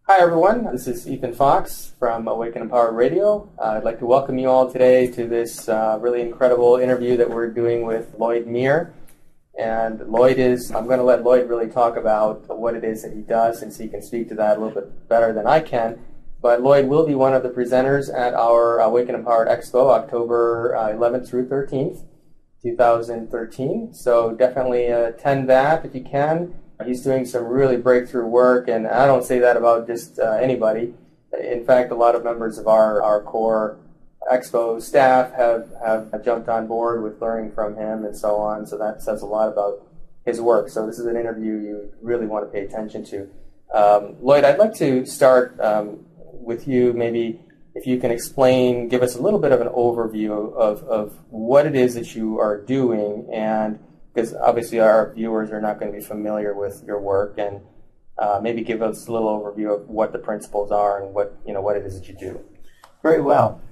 Hi everyone, this is Ethann Fox from Awaken Empowered Radio. I'd like to welcome you all today to this really incredible interview that we're doing with Lloyd Mear. And I'm going to let Lloyd really talk about what it is that he does, since he can speak to that a little bit better than I can. But Lloyd will be one of the presenters at our Awaken Empowered Expo, October 11th through 13th, 2013. So definitely attend that if you can. He's doing some really breakthrough work, and I don't say that about just anybody. In fact, a lot of members of our core Expo staff have jumped on board with learning from him and so on, so that says a lot about his work. So this is an interview you really want to pay attention to. Lloyd, I'd like to start with you. Maybe if you can give us a little bit of an overview of what it is that you are doing, and because obviously our viewers are not going to be familiar with your work, and maybe give us a little overview of what the principles are and what it is that you do. Very well.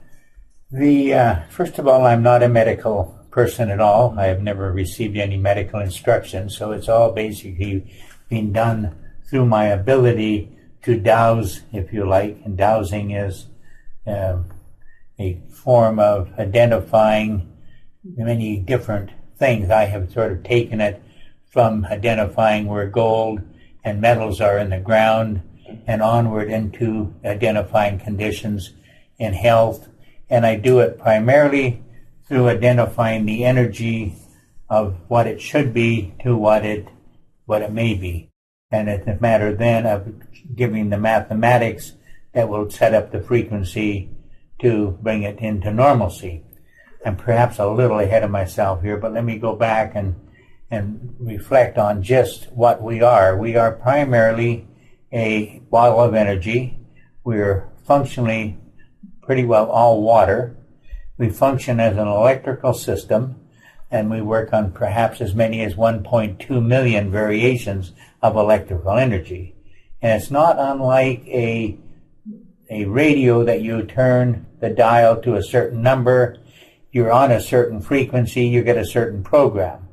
First of all, I'm not a medical person at all. I have never received any medical instruction, so it's all basically been done through my ability to dowse, if you like. And dowsing is a form of identifying many different things. I have sort of taken it from identifying where gold and metals are in the ground and onward into identifying conditions in health. And I do it primarily through identifying the energy of what it should be to what it may be. And it's a matter then of giving the mathematics that will set up the frequency to bring it into normalcy. I'm perhaps a little ahead of myself here, but let me go back and reflect on just what we are. We are primarily a bottle of energy. We're functionally pretty well all water. We function as an electrical system, and we work on perhaps as many as 1.2 million variations of electrical energy. And it's not unlike a radio that you turn the dial to a certain number. You're on a certain frequency, you get a certain program.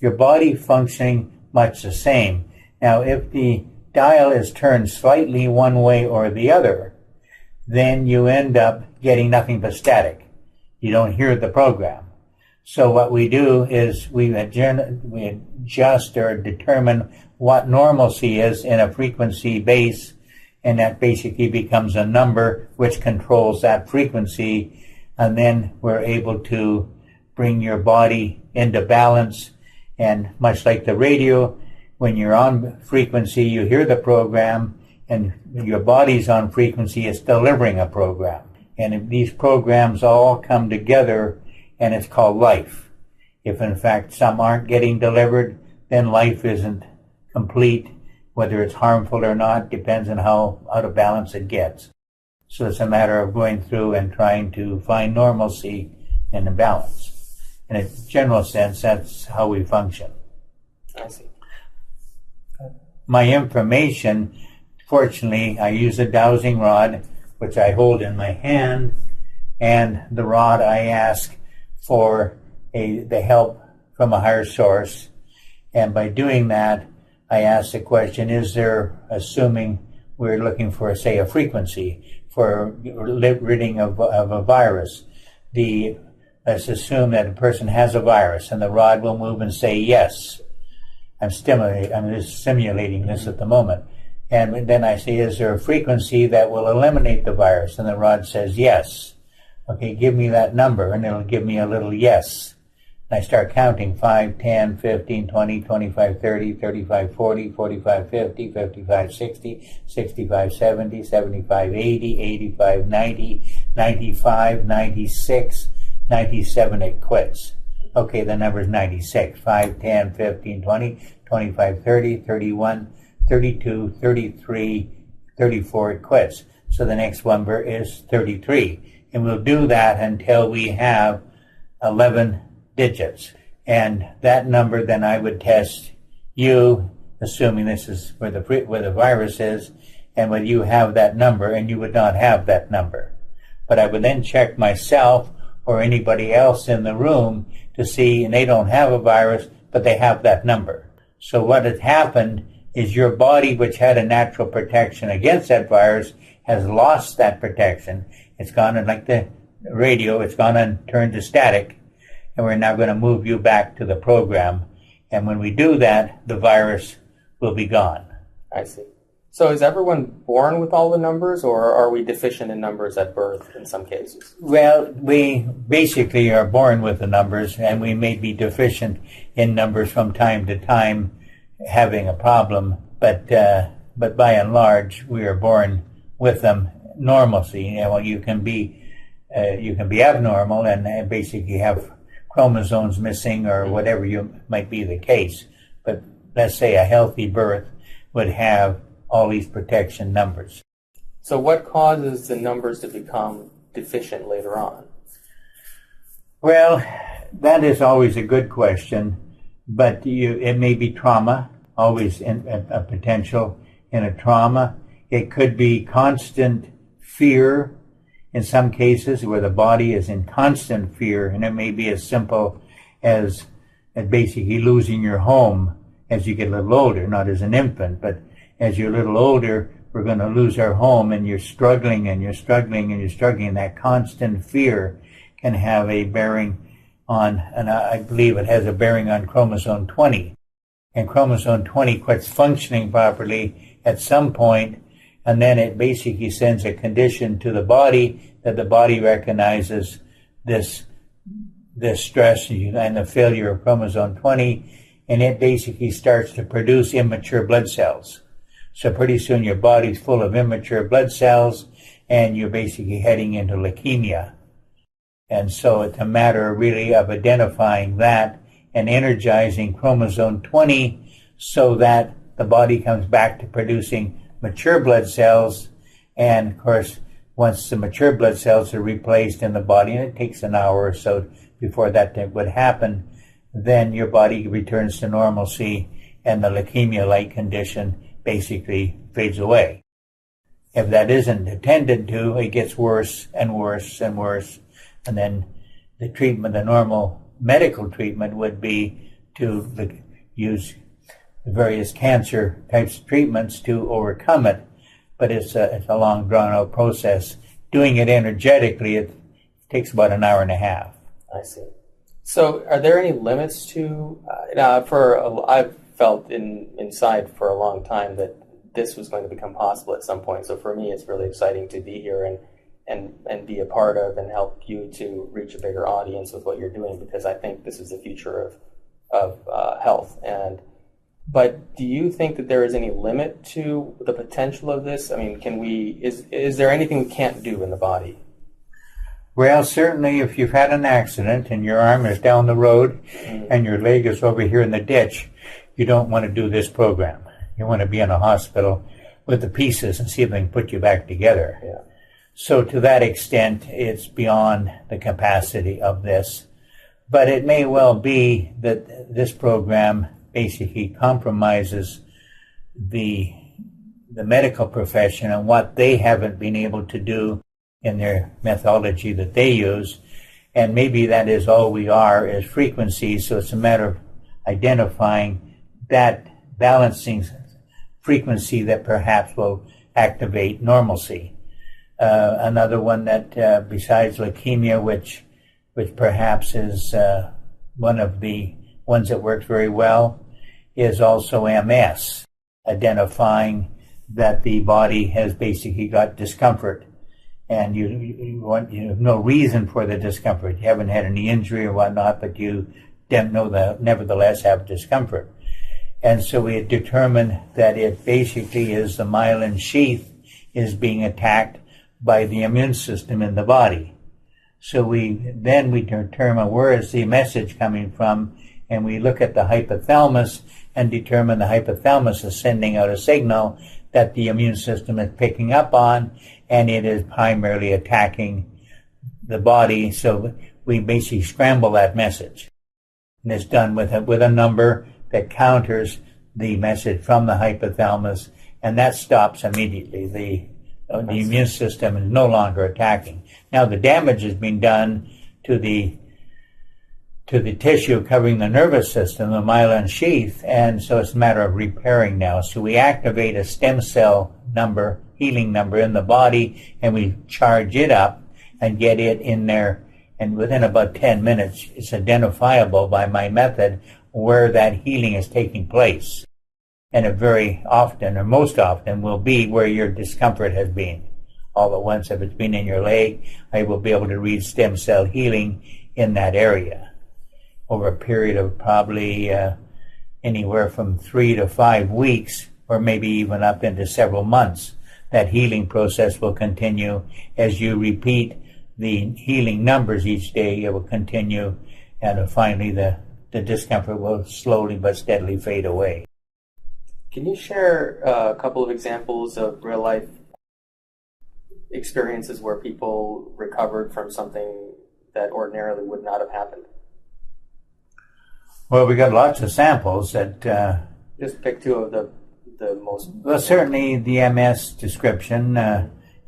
Your body functioning much the same. Now, if the dial is turned slightly one way or the other, then you end up getting nothing but static. You don't hear the program. So what we do is we adjust or determine what normalcy is in a frequency base, and that basically becomes a number which controls that frequency. And then we're able to bring your body into balance. And much like the radio, when you're on frequency, you hear the program, and your body's on frequency, it's delivering a program. And if these programs all come together, and it's called life. If in fact some aren't getting delivered, then life isn't complete. Whether it's harmful or not depends on how out of balance it gets. So it's a matter of going through and trying to find normalcy and a balance. In a general sense, that's how we function. I see. My information, fortunately, I use a dowsing rod, which I hold in my hand, and the rod I ask for the help from a higher source. And by doing that, I ask the question, is there, assuming we're looking for, say, a frequency, for ridding of a virus. Let's assume that a person has a virus, and the rod will move and say yes. I'm just simulating this at the moment. And then I say, is there a frequency that will eliminate the virus? And the rod says yes. Okay, give me that number, and it'll give me a little yes. And I start counting 5, 10, 15, 20, 25, 30, 35, 40, 45, 50, 55, 60, 65, 70, 75, 80, 85, 90, 95, 96, 97, it quits. Okay, the number is 96. 5, 10, 15, 20, 25, 30, 31, 32, 33, 34, it quits. So the next number is 33. And we'll do that until we have 11 digits. And that number, then I would test you, assuming this is where the virus is, and would you have that number, and you would not have that number. But I would then check myself or anybody else in the room to see, and they don't have a virus, but they have that number. So what had happened is your body, which had a natural protection against that virus, has lost that protection. It's gone, like the radio, it's gone and turned to static, and we're now going to move you back to the program. And when we do that, the virus will be gone. I see. So is everyone born with all the numbers, or are we deficient in numbers at birth in some cases? Well, we basically are born with the numbers, and we may be deficient in numbers from time to time, having a problem, but by and large, we are born with them. Normalcy. You can be abnormal and basically have chromosomes missing or whatever might be the case. But let's say a healthy birth would have all these protection numbers. So what causes the numbers to become deficient later on? Well, that is always a good question, but it may be trauma, always a potential in a trauma. It could be constant fear in some cases where the body is in constant fear, and it may be as simple as basically losing your home as you get a little older, not as an infant, but as you're a little older, we're going to lose our home, and you're struggling and you're struggling and you're struggling. That constant fear can have a bearing on, and I believe it has a bearing on chromosome 20. And chromosome 20 quits functioning properly at some point, and then it basically sends a condition to the body that the body recognizes this stress and the failure of chromosome 20, and it basically starts to produce immature blood cells. So pretty soon your body's full of immature blood cells, and you're basically heading into leukemia. And so it's a matter really of identifying that and energizing chromosome 20 so that the body comes back to producing mature blood cells. And of course, once the mature blood cells are replaced in the body, and it takes an hour or so before that would happen, then your body returns to normalcy and the leukemia-like condition basically fades away. If that isn't attended to, it gets worse and worse and worse, and then the treatment, the normal medical treatment, would be to use various cancer types of treatments to overcome it. But it's a long, drawn-out process. Doing it energetically, it takes about an hour and a half. I see. So are there any limits to, I've felt inside for a long time that this was going to become possible at some point. So for me, it's really exciting to be here and be a part of and help you to reach a bigger audience with what you're doing, because I think this is the future of health. But do you think that there is any limit to the potential of this? I mean, is there anything we can't do in the body? Well, certainly if you've had an accident and your arm is down the road and your leg is over here in the ditch, you don't want to do this program. You want to be in a hospital with the pieces and see if they can put you back together. Yeah. So to that extent, it's beyond the capacity of this. But it may well be that this program basically compromises the medical profession and what they haven't been able to do in their methodology that they use. And maybe that is all we are, is frequencies. So it's a matter of identifying that balancing frequency that perhaps will activate normalcy. Another one that besides leukemia, which perhaps is one of the ones that works very well, is also MS, identifying that the body has basically got discomfort, and you have no reason for the discomfort. You haven't had any injury or whatnot, but you nevertheless have discomfort. And so we determined that it basically is the myelin sheath is being attacked by the immune system in the body. So we determine where is the message coming from, and we look at the hypothalamus and determine the hypothalamus is sending out a signal that the immune system is picking up on, and it is primarily attacking the body. So we basically scramble that message. And it's done with a number that counters the message from the hypothalamus, and that stops immediately. The immune system is no longer attacking. Now the damage has been done to to the tissue covering the nervous system, the myelin sheath, and so it's a matter of repairing now. So we activate a stem cell number, healing number in the body, and we charge it up and get it in there, and within about 10 minutes it's identifiable by my method where that healing is taking place. And it very often, or most often, will be where your discomfort has been. All at once, if it's been in your leg, I will be able to read stem cell healing in that area over a period of probably anywhere from 3 to 5 weeks, or maybe even up into several months. That healing process will continue as you repeat the healing numbers each day. It will continue, and finally the discomfort will slowly but steadily fade away. Can you share a couple of examples of real-life experiences where people recovered from something that ordinarily would not have happened? Well, we got lots of samples that... Just pick two of the most... Well, certainly the MS description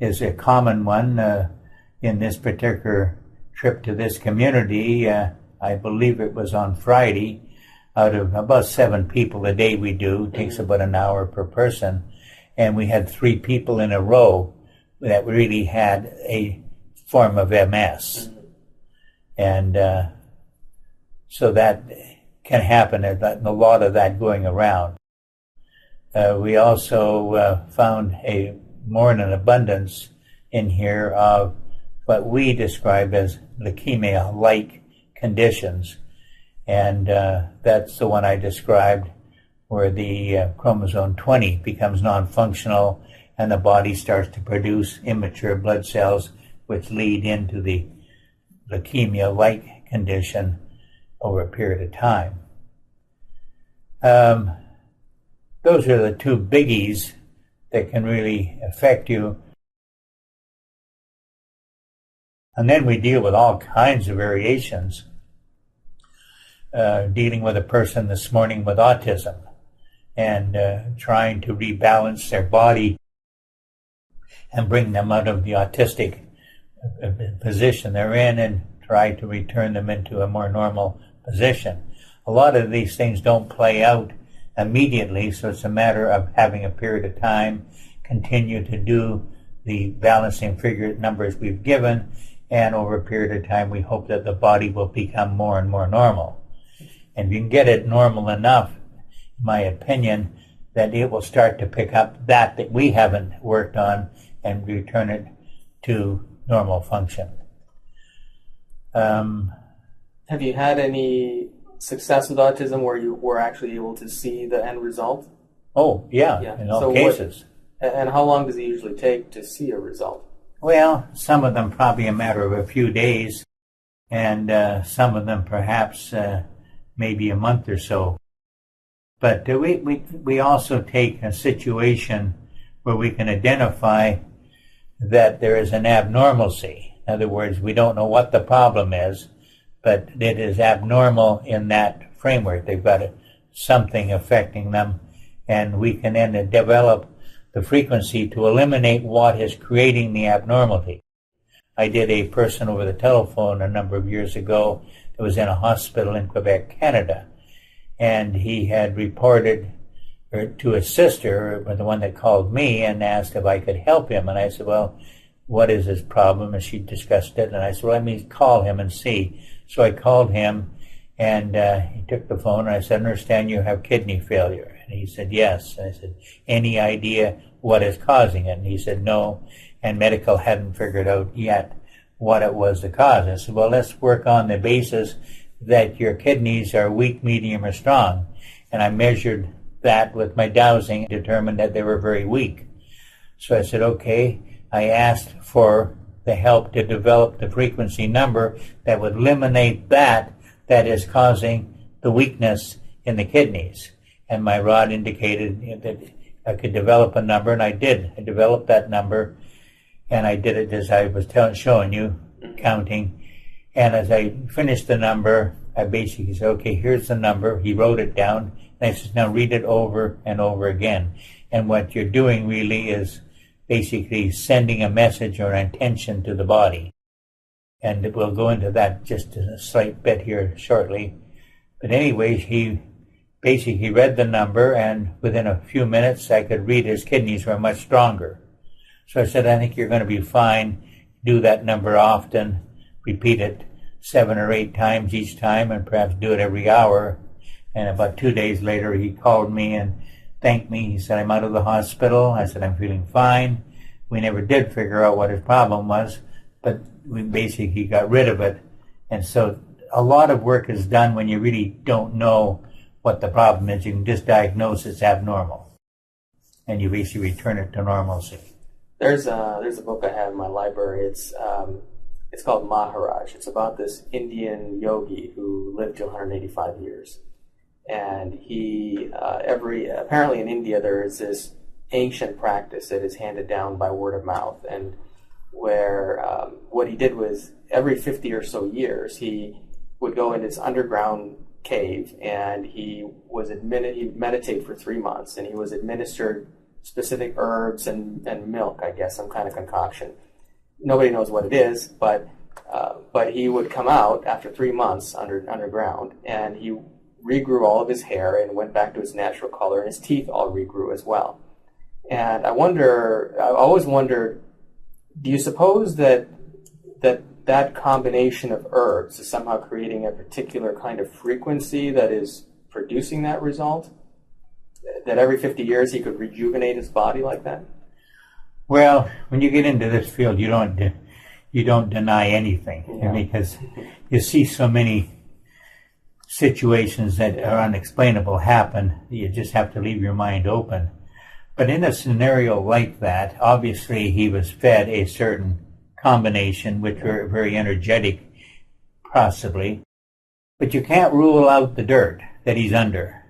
is a common one in this particular trip to this community. I believe it was on Friday. Out of about 7 people a day we do, it takes about an hour per person, and we had 3 people in a row that really had a form of MS. And so that can happen, and a lot of that going around. We also found more in an abundance in here of what we describe as leukemia-like conditions. And that's the one I described where the chromosome 20 becomes non-functional and the body starts to produce immature blood cells which lead into the leukemia-like condition over a period of time. Those are the 2 biggies that can really affect you. And then we deal with all kinds of variations. Dealing with a person this morning with autism and trying to rebalance their body and bring them out of the autistic position they're in and try to return them into a more normal position. A lot of these things don't play out immediately, so it's a matter of having a period of time, continue to do the balancing figure numbers we've given, and over a period of time we hope that the body will become more and more normal. And if you can get it normal enough, in my opinion, that it will start to pick up that we haven't worked on and return it to normal function. Have you had any success with autism where you were actually able to see the end result? Oh, yeah. In all cases. And how long does it usually take to see a result? Well, some of them probably a matter of a few days, and some of them perhaps maybe a month or so. But we also take a situation where we can identify that there is an abnormalcy. In other words, we don't know what the problem is, but it is abnormal in that framework. They've got something affecting them, and we can then develop the frequency to eliminate what is creating the abnormality. I did a person over the telephone a number of years ago that was in a hospital in Quebec, Canada, and he had reported to his sister, the one that called me, and asked if I could help him. And I said, well, what is his problem? And she discussed it, and I said, well, let me call him and see. So I called him, and he took the phone, and I said, I understand you have kidney failure. And he said, yes. And I said, any idea what is causing it? And he said, no, and medical hadn't figured out yet what it was the cause. I said, well, let's work on the basis that your kidneys are weak, medium, or strong. And I measured that with my dowsing, determined that they were very weak. So I said, okay. I asked for the help to develop the frequency number that would eliminate that is causing the weakness in the kidneys. And my rod indicated that I could develop a number, and I did. I developed that number, and I did it as I was showing you, counting. And as I finished the number, I basically said, okay, here's the number. He wrote it down, and I said, now read it over and over again. And what you're doing really is basically sending a message or an intention to the body. And we'll go into that just a slight bit here shortly. But anyway, he basically read the number, and within a few minutes I could read his kidneys were much stronger. So I said, I think you're going to be fine. Do that number often. Repeat it 7 or 8 times each time, and perhaps do it every hour. And about 2 days later, he called me and thanked me. He said, I'm out of the hospital. I said, I'm feeling fine. We never did figure out what his problem was, but we basically got rid of it. And so a lot of work is done when you really don't know what the problem is. You can just diagnose it's abnormal, and you basically return it to normalcy. There's a book I have in my library. It's called Maharaj. It's about this Indian yogi who lived to 185 years. And he, apparently in India there is this ancient practice that is handed down by word of mouth, and where what he did was every 50 or so years he would go in this underground cave, and he'd meditate for 3 months, and he was administered specific herbs and milk, I guess, some kind of concoction. Nobody knows what it is, but he would come out after 3 months underground, and he regrew all of his hair and went back to his natural color, and his teeth all regrew as well. And I always wondered, do you suppose that combination of herbs is somehow creating a particular kind of frequency that is producing that result? That every 50 years he could rejuvenate his body like that? Well, when you get into this field, you don't deny anything, Yeah. because you see so many situations that are unexplainable happen. You just have to leave your mind open. But in a scenario like that, obviously he was fed a certain combination, which were very energetic, possibly. But you can't rule out the dirt that he's under,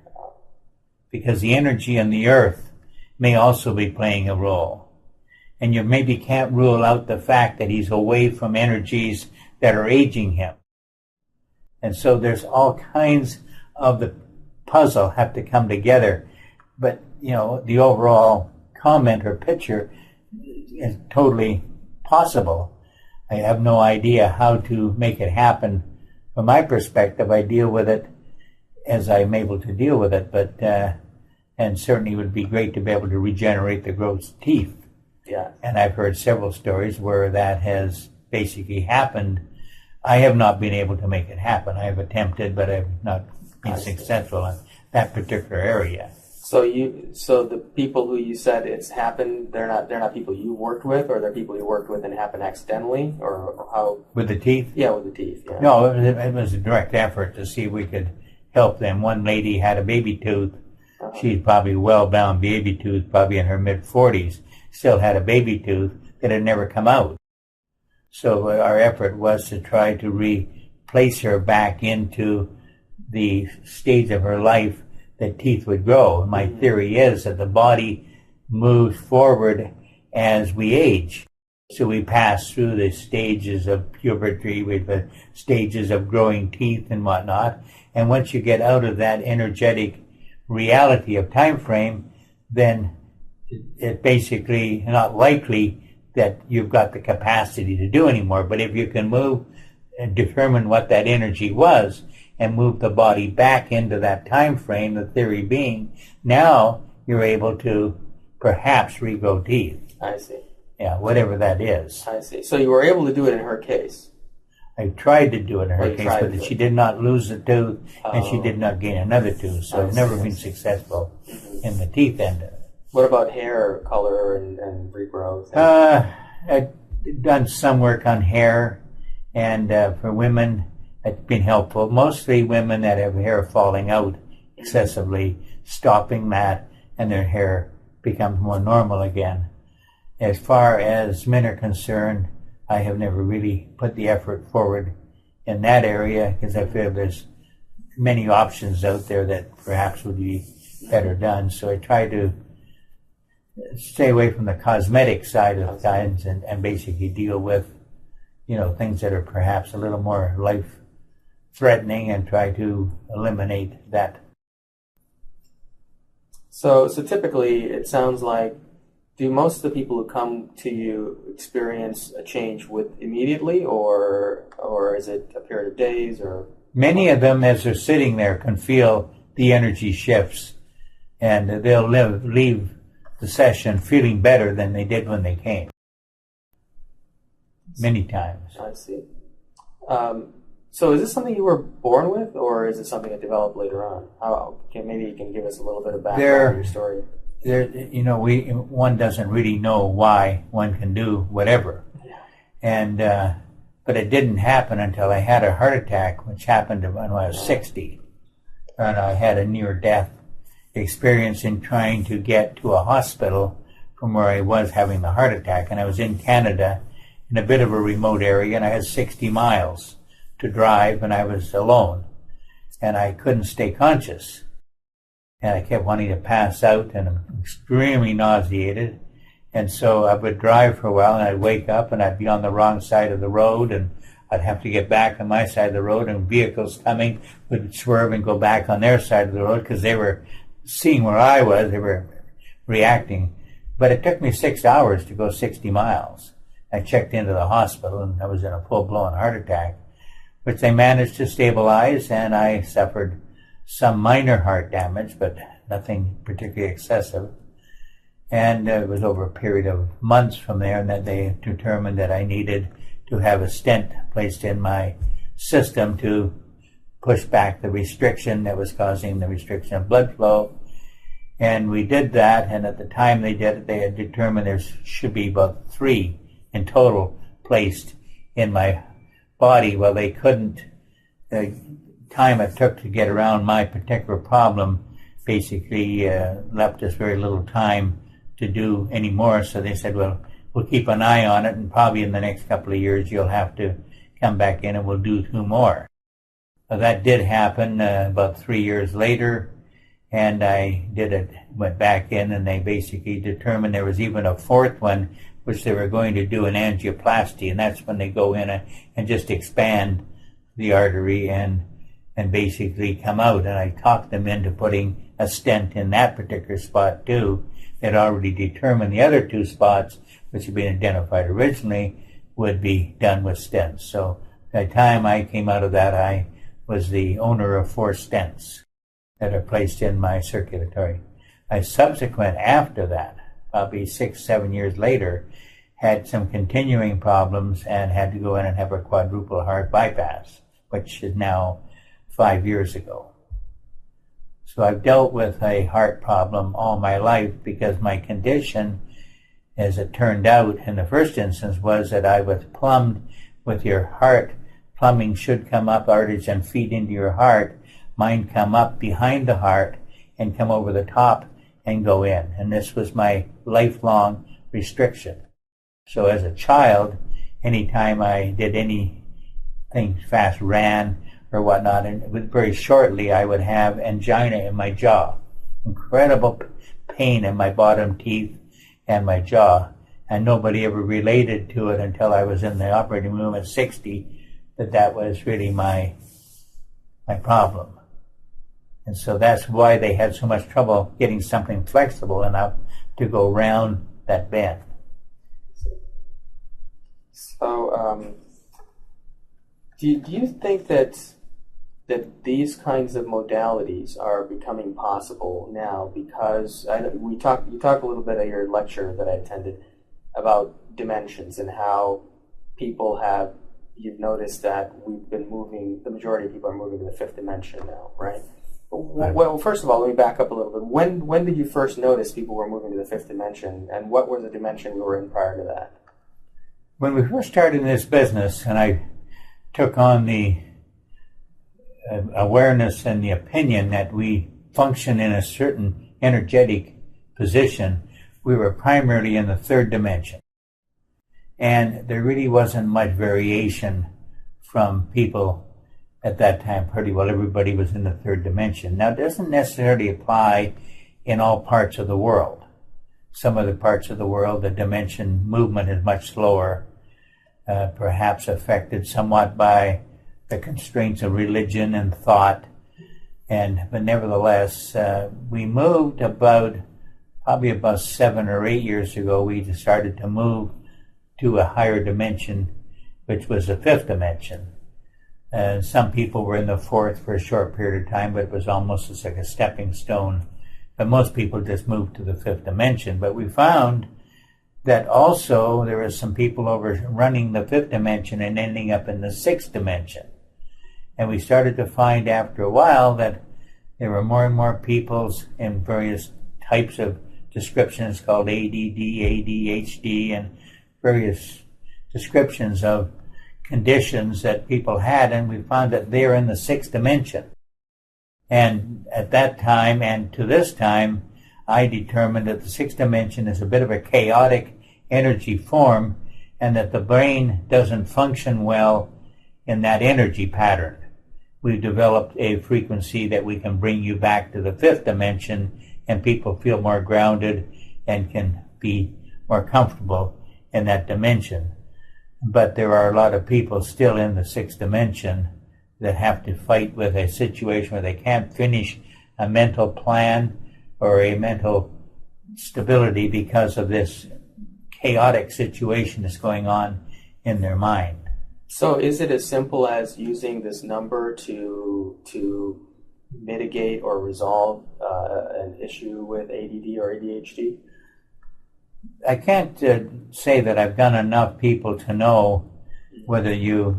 because the energy in the earth may also be playing a role. And you maybe can't rule out the fact that he's away from energies that are aging him. And so there's all kinds of the puzzle have to come together. But, the overall comment or picture is totally possible. I have no idea how to make it happen. From my perspective, I deal with it as I'm able to deal with it, but and certainly it would be great to be able to regenerate the growth teeth. Yeah. And I've heard several stories where that has basically happened. I have not been able to make it happen. I have attempted, but I've not been successful in that particular area. So the people who you said it's happened, they're not people you worked with, or they're people you worked with and it happened accidentally, or how? With the teeth? Yeah, with the teeth. Yeah. No, it was a direct effort to see if we could help them. One lady had a baby tooth. Uh-huh. She's probably well-bound baby tooth, probably in her mid-40s. Still had a baby tooth that had never come out. So our effort was to try to replace her back into the stage of her life that teeth would grow. My theory is that the body moves forward as we age. So we pass through the stages of puberty, with the stages of growing teeth and whatnot. And once you get out of that energetic reality of time frame, then it's basically not likely that you've got the capacity to do anymore. But if you can move and determine what that energy was and move the body back into that time frame, the theory being, now you're able to perhaps regrow teeth. I see. Yeah, whatever that is. I see. So you were able to do it in her case? I tried to do it in her case, but she did not lose a tooth, and she did not gain another tooth, so I've never been successful in the teeth end of it. What about hair color and regrowth? I've done some work on hair, and for women, it's been helpful. Mostly women that have hair falling out excessively, stopping that, and their hair becomes more normal again. As far as men are concerned, I have never really put the effort forward in that area, because I feel there's many options out there that perhaps would be better done. So I try to stay away from the cosmetic side of things and basically deal with, things that are perhaps a little more life-threatening, and try to eliminate that. So typically it sounds like do most of the people who come to you experience a change immediately, or is it a period of days? Or many of them, as they're sitting there, can feel the energy shifts, and they'll leave the session feeling better than they did when they came. Many times. I see. So is this something you were born with, or is it something that developed later on? Maybe you can give us a little bit of background on your story. One doesn't really know why one can do whatever. And but it didn't happen until I had a heart attack, which happened when I was 60. And I had a near-death experience in trying to get to a hospital from where I was having the heart attack. And I was in Canada, in a bit of a remote area, and I had 60 miles to drive, and I was alone. And I couldn't stay conscious. And I kept wanting to pass out, and I'm extremely nauseated. And so I would drive for a while, and I'd wake up, and I'd be on the wrong side of the road, and I'd have to get back on my side of the road, and vehicles coming would swerve and go back on their side of the road because they were seeing where I was. They were reacting. But it took me 6 hours to go 60 miles. I checked into the hospital, and I was in a full-blown heart attack, which they managed to stabilize, and I suffered some minor heart damage, but nothing particularly excessive. And it was over a period of months from there, and that they determined that I needed to have a stent placed in my system to push back the restriction that was causing the restriction of blood flow. And we did that, and at the time they did it, they had determined there should be about 3 in total placed in my body. Well, they couldn't. The time it took to get around my particular problem basically left us very little time to do any more. So they said, well, we'll keep an eye on it, and probably in the next couple of years you'll have to come back in and we'll do 2 more. Well, that did happen about 3 years later, and I went back in, and they basically determined there was even a 4th one, which they were going to do an angioplasty, and that's when they go in and just expand the artery and basically come out. And I talked them into putting a stent in that particular spot too. They'd already determined the other 2 spots, which had been identified originally, would be done with stents. So by the time I came out of that, I was the owner of 4 stents that are placed in my circulatory. I subsequent after that, probably 6-7 years later, had some continuing problems and had to go in and have a quadruple heart bypass, which is now 5 years ago. So I've dealt with a heart problem all my life because my condition, as it turned out in the first instance, was that I was plumbed with your heart. Plumbing should come up, arteries, and feed into your heart. Mine come up behind the heart and come over the top and go in. And this was my lifelong restriction. So as a child, anytime I did anything fast, ran or whatnot, and very shortly I would have angina in my jaw. Incredible pain in my bottom teeth and my jaw. And nobody ever related to it until I was in the operating room at 60, that was really my problem. And so that's why they had so much trouble getting something flexible enough to go around that bend. So, do you think that these kinds of modalities are becoming possible now? Because you talked a little bit at your lecture that I attended about dimensions and how you've noticed that the majority of people are moving to the 5th dimension now, right? Well, first of all, let me back up a little bit. When did you first notice people were moving to the 5th dimension, and what was the dimension we were in prior to that? When we first started in this business, and I took on the awareness and the opinion that we function in a certain energetic position, we were primarily in the 3rd dimension. And there really wasn't much variation from people at that time. Pretty well everybody was in the 3rd dimension. Now, it doesn't necessarily apply in all parts of the world. Some of the parts of the world, the dimension movement is much slower, perhaps affected somewhat by the constraints of religion and thought. But nevertheless, we moved about probably about 7 or 8 years ago, we decided to move to a higher dimension, which was the fifth dimension. Some people were in the fourth for a short period of time, but it was almost as like a stepping stone. But most people just moved to the fifth dimension. But we found that also there were some people overrunning the fifth dimension and ending up in the sixth dimension. And we started to find after a while that there were more and more people in various types of descriptions called ADD, ADHD, and various descriptions of conditions that people had, and we found that they're in the sixth dimension. And at that time and to this time, I determined that the sixth dimension is a bit of a chaotic energy form, and that the brain doesn't function well in that energy pattern. We've developed a frequency that we can bring you back to the fifth dimension, and people feel more grounded and can be more comfortable in that dimension. But there are a lot of people still in the sixth dimension that have to fight with a situation where they can't finish a mental plan or a mental stability because of this chaotic situation that's going on in their mind. So is it as simple as using this number to mitigate or resolve an issue with ADD or ADHD? I can't say that I've done enough people to know whether you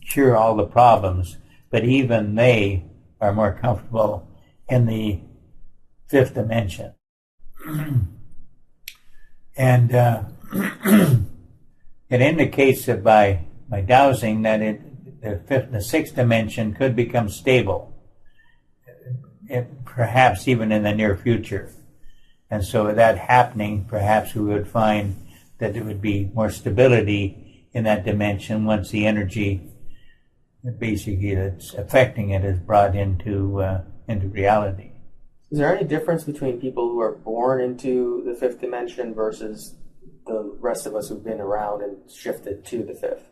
cure all the problems, but even they are more comfortable in the fifth dimension. And it indicates that by dowsing that the sixth dimension could become stable, perhaps even in the near future. And so with that happening, perhaps we would find that there would be more stability in that dimension once the energy basically that's affecting it is brought into reality. Is there any difference between people who are born into the fifth dimension versus the rest of us who've been around and shifted to the fifth?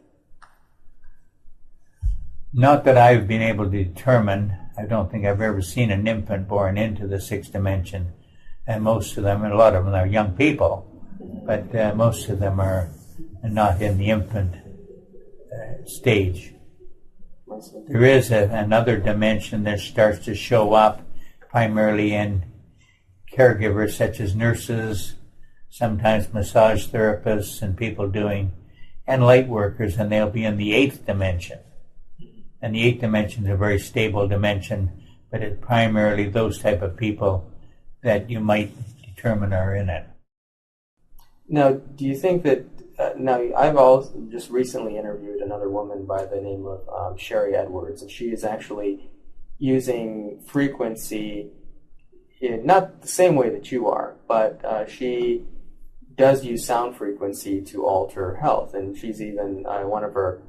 Not that I've been able to determine. I don't think I've ever seen an infant born into the sixth dimension. And most of them, and a lot of them are young people, but most of them are not in the infant stage. There is another dimension that starts to show up primarily in caregivers such as nurses, sometimes massage therapists and people and light workers, and they'll be in the eighth dimension. And the eighth dimension is a very stable dimension, but it's primarily those type of people that you might determine are in it. Now, do you think that, now I've also just recently interviewed another woman by the name of Sherry Edwards, and she is actually using frequency in not the same way that you are, but she does use sound frequency to alter health, and she's even, one of her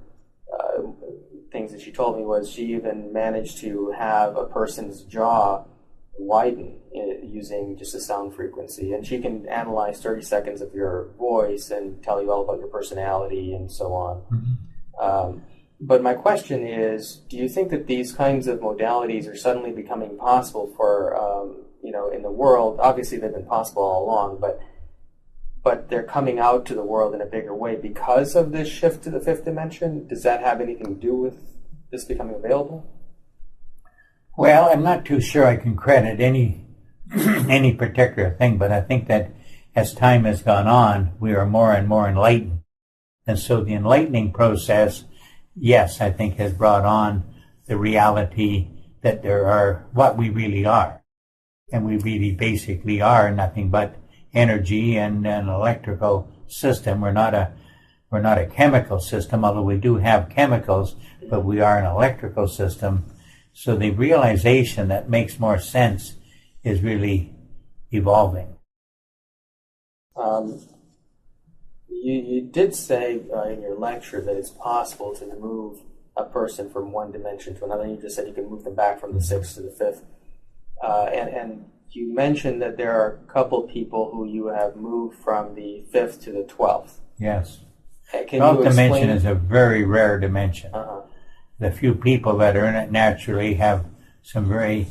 things that she told me was she even managed to have a person's jaw widen using just a sound frequency, and she can analyze 30 seconds of your voice and tell you all about your personality and so on. Mm-hmm. But my question is, do you think that these kinds of modalities are suddenly becoming possible for in the world? Obviously they've been possible all along, but they're coming out to the world in a bigger way because of this shift to the fifth dimension? Does that have anything to do with this becoming available? Well, I'm not too sure I can credit any particular thing, but I think that as time has gone on, we are more and more enlightened. And so the enlightening process, yes, I think has brought on the reality that there are what we really are. And we really basically are nothing but energy and an electrical system. We're not a chemical system, although we do have chemicals, but we are an electrical system. So the realization that makes more sense is really evolving. You did say in your lecture that it's possible to move a person from one dimension to another. You just said you can move them back from the sixth to the fifth. And you mentioned that there are a couple people who you have moved from the fifth to the 12th. Yes. Can 12th you dimension is a very rare dimension. Uh-huh. The few people that are in it naturally have some very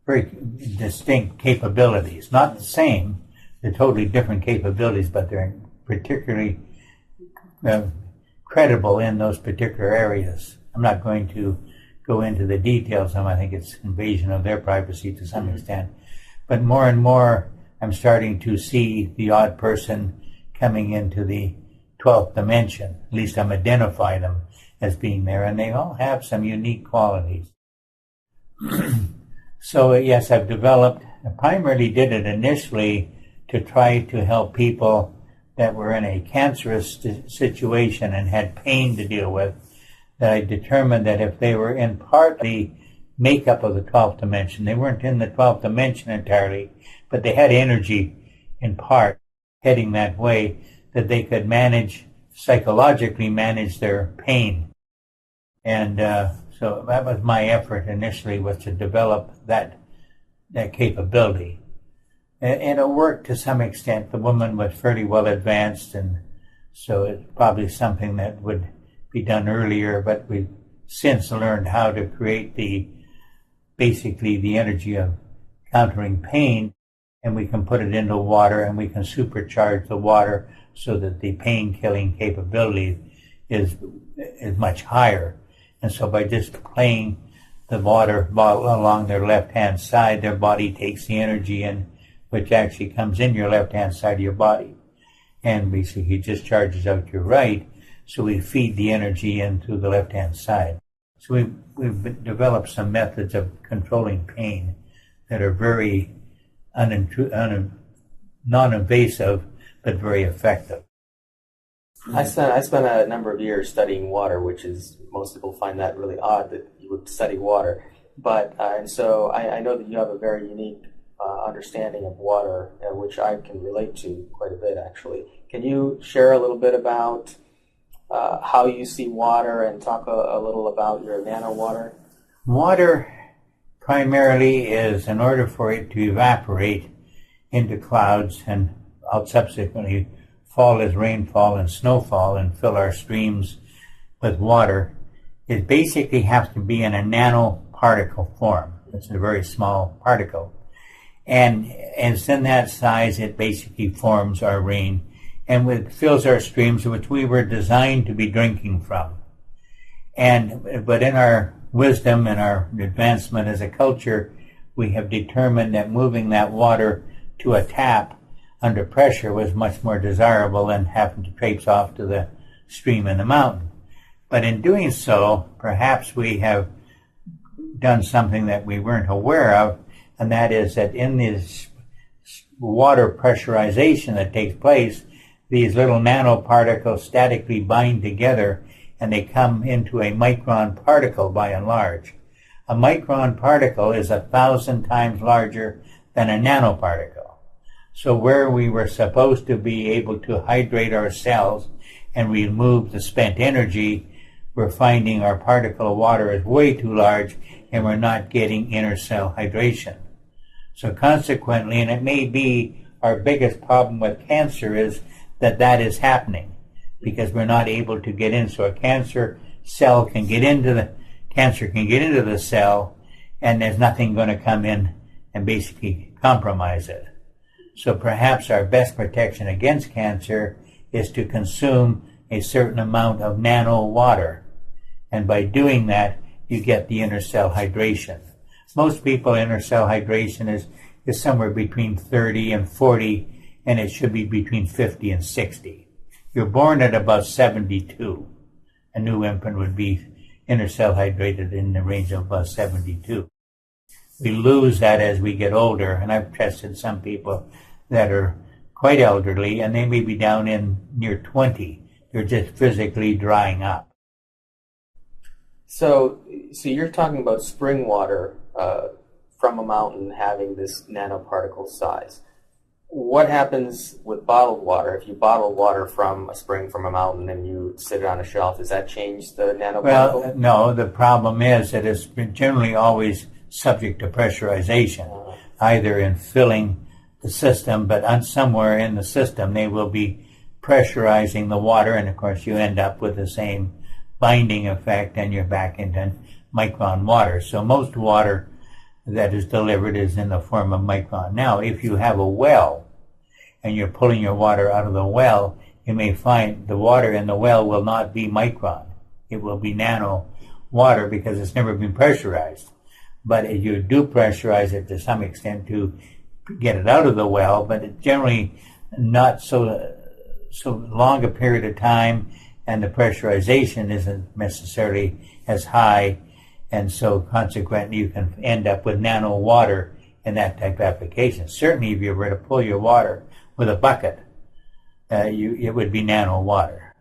very distinct capabilities. Not the same, they're totally different capabilities, but they're particularly credible in those particular areas. I'm not going to go into the details of them. I think it's invasion of their privacy to some extent. But more and more, I'm starting to see the odd person coming into the 12th dimension. At least I'm identifying them as being there, and they all have some unique qualities. So yes, I primarily did it initially to try to help people that were in a cancerous situation and had pain to deal with, that I determined that if they were in part the makeup of the 12th dimension, they weren't in the 12th dimension entirely, but they had energy in part heading that way, that they could psychologically manage their pain. And so that was my effort initially, was to develop that capability. And it worked to some extent. The woman was fairly well advanced, and so it's probably something that would be done earlier, but we've since learned how to create basically the energy of countering pain, and we can put it into water, and we can supercharge the water so that the pain-killing capability is much higher. And so by just playing the water bottle along their left-hand side, their body takes the energy in, which actually comes in your left-hand side of your body, and basically discharges out your right. So we feed the energy in through the left-hand side. So we've developed some methods of controlling pain that are very non-invasive, but very effective. I spent a number of years studying water, which is, most people find that really odd that you would study water. But and so I know that you have a very unique understanding of water, which I can relate to quite a bit, actually. Can you share a little bit about how you see water, and talk a little about your nano water? Water primarily is, in order for it to evaporate into clouds and subsequently fall as rainfall and snowfall and fill our streams with water, it basically has to be in a nanoparticle form. It's a very small particle. And it's in that size, it basically forms our rain, and it fills our streams, which we were designed to be drinking from. But in our wisdom and our advancement as a culture, we have determined that moving that water to a tap under pressure was much more desirable than having to traipse off to the stream in the mountain. But in doing so, perhaps we have done something that we weren't aware of, and that is that in this water pressurization that takes place, these little nanoparticles statically bind together, and they come into a micron particle by and large. A micron particle is 1,000 times larger than a nanoparticle. So where we were supposed to be able to hydrate our cells and remove the spent energy, we're finding our particle of water is way too large, and we're not getting inner cell hydration. So consequently, and it may be our biggest problem with cancer, is that is happening, because we're not able to get in. So a cancer can get into the cell, and there's nothing going to come in and basically compromise it. So perhaps our best protection against cancer is to consume a certain amount of nano water. And by doing that, you get the inner cell hydration. Most people, inner cell hydration is somewhere between 30 and 40, and it should be between 50 and 60. You're born at about 72. A new infant would be inner cell hydrated in the range of about 72. We lose that as we get older, and I've tested some people that are quite elderly, and they may be down in near 20. They're just physically drying up. So you're talking about spring water from a mountain having this nanoparticle size. What happens with bottled water? If you bottle water from a spring, from a mountain, and you sit it on a shelf, does that change the nanoparticle? Well, no. The problem is that it's generally always subject to pressurization, either in filling the system, but somewhere in the system they will be pressurizing the water, and of course you end up with the same binding effect, and you're back into micron water. So most water that is delivered is in the form of micron. Now, if you have a well and you're pulling your water out of the well, you may find the water in the well will not be micron. It will be nano water because it's never been pressurized. But you do pressurize it to some extent to get it out of the well, but it's generally not so long a period of time, and the pressurization isn't necessarily as high, and so consequently you can end up with nano water in that type of application. Certainly if you were to pull your water with a bucket, it would be nano water.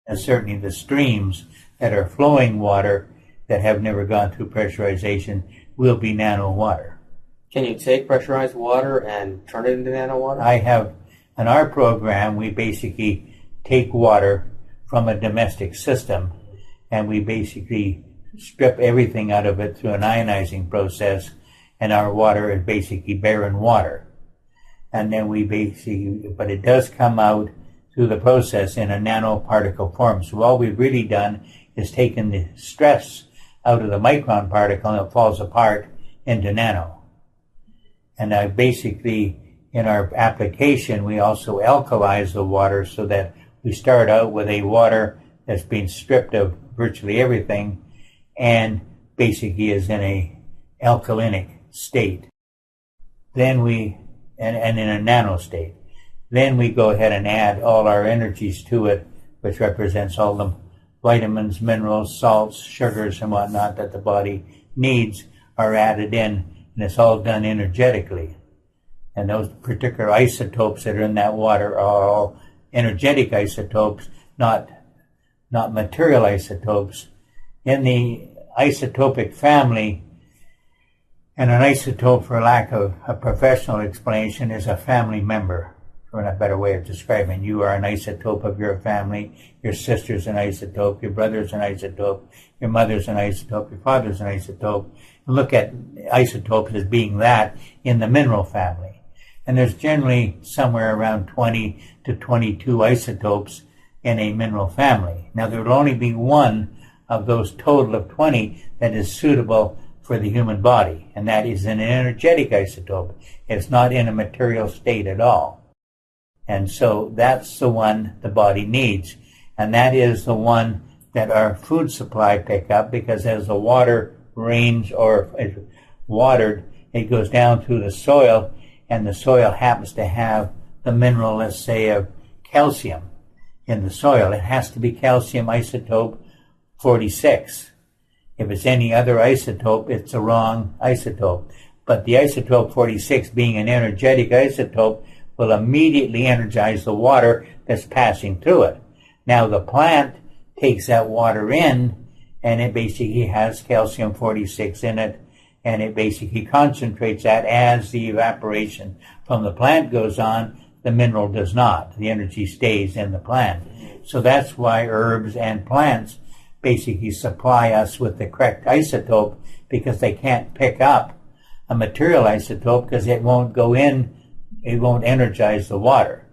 And certainly the streams that are flowing water that have never gone through pressurization will be nano water. Can you take pressurized water and turn it into nano water? I have, in our program, we basically take water from a domestic system and we basically strip everything out of it through an ionizing process, and our water is basically barren water. And then but it does come out through the process in a nanoparticle form. So all we've really done is taken the stress out of the micron particle and it falls apart into nano. And basically, in our application, we also alkalize the water so that we start out with a water that's been stripped of virtually everything and basically is in a alkalinic state. Then and in a nano state. Then we go ahead and add all our energies to it, which represents all the vitamins, minerals, salts, sugars, and whatnot that the body needs are added in, and it's all done energetically. And those particular isotopes that are in that water are all energetic isotopes, not material isotopes. In the isotopic family, and an isotope, for lack of a professional explanation, is a family member, for a better way of describing. You are an isotope of your family, your sister's an isotope, your brother's an isotope, your mother's an isotope, your father's an isotope. And look at isotopes as being that in the mineral family. And there's generally somewhere around 20 to 22 isotopes in a mineral family. Now there will only be one of those total of 20 that is suitable for the human body, and that is an energetic isotope. It's not in a material state at all. And so that's the one the body needs, and that is the one that our food supply pick up, because as the water rains or is watered, it goes down through the soil, and the soil happens to have the mineral, let's say, of calcium in the soil. It has to be calcium isotope 46. If it's any other isotope, it's the wrong isotope. But the isotope 46, being an energetic isotope, will immediately energize the water that's passing through it. Now the plant takes that water in, and it basically has calcium 46 in it, and it basically concentrates that. As the evaporation from the plant goes on, the mineral does not. The energy stays in the plant. So that's why herbs and plants basically supply us with the correct isotope, because they can't pick up a material isotope because it won't go in, it won't energize the water.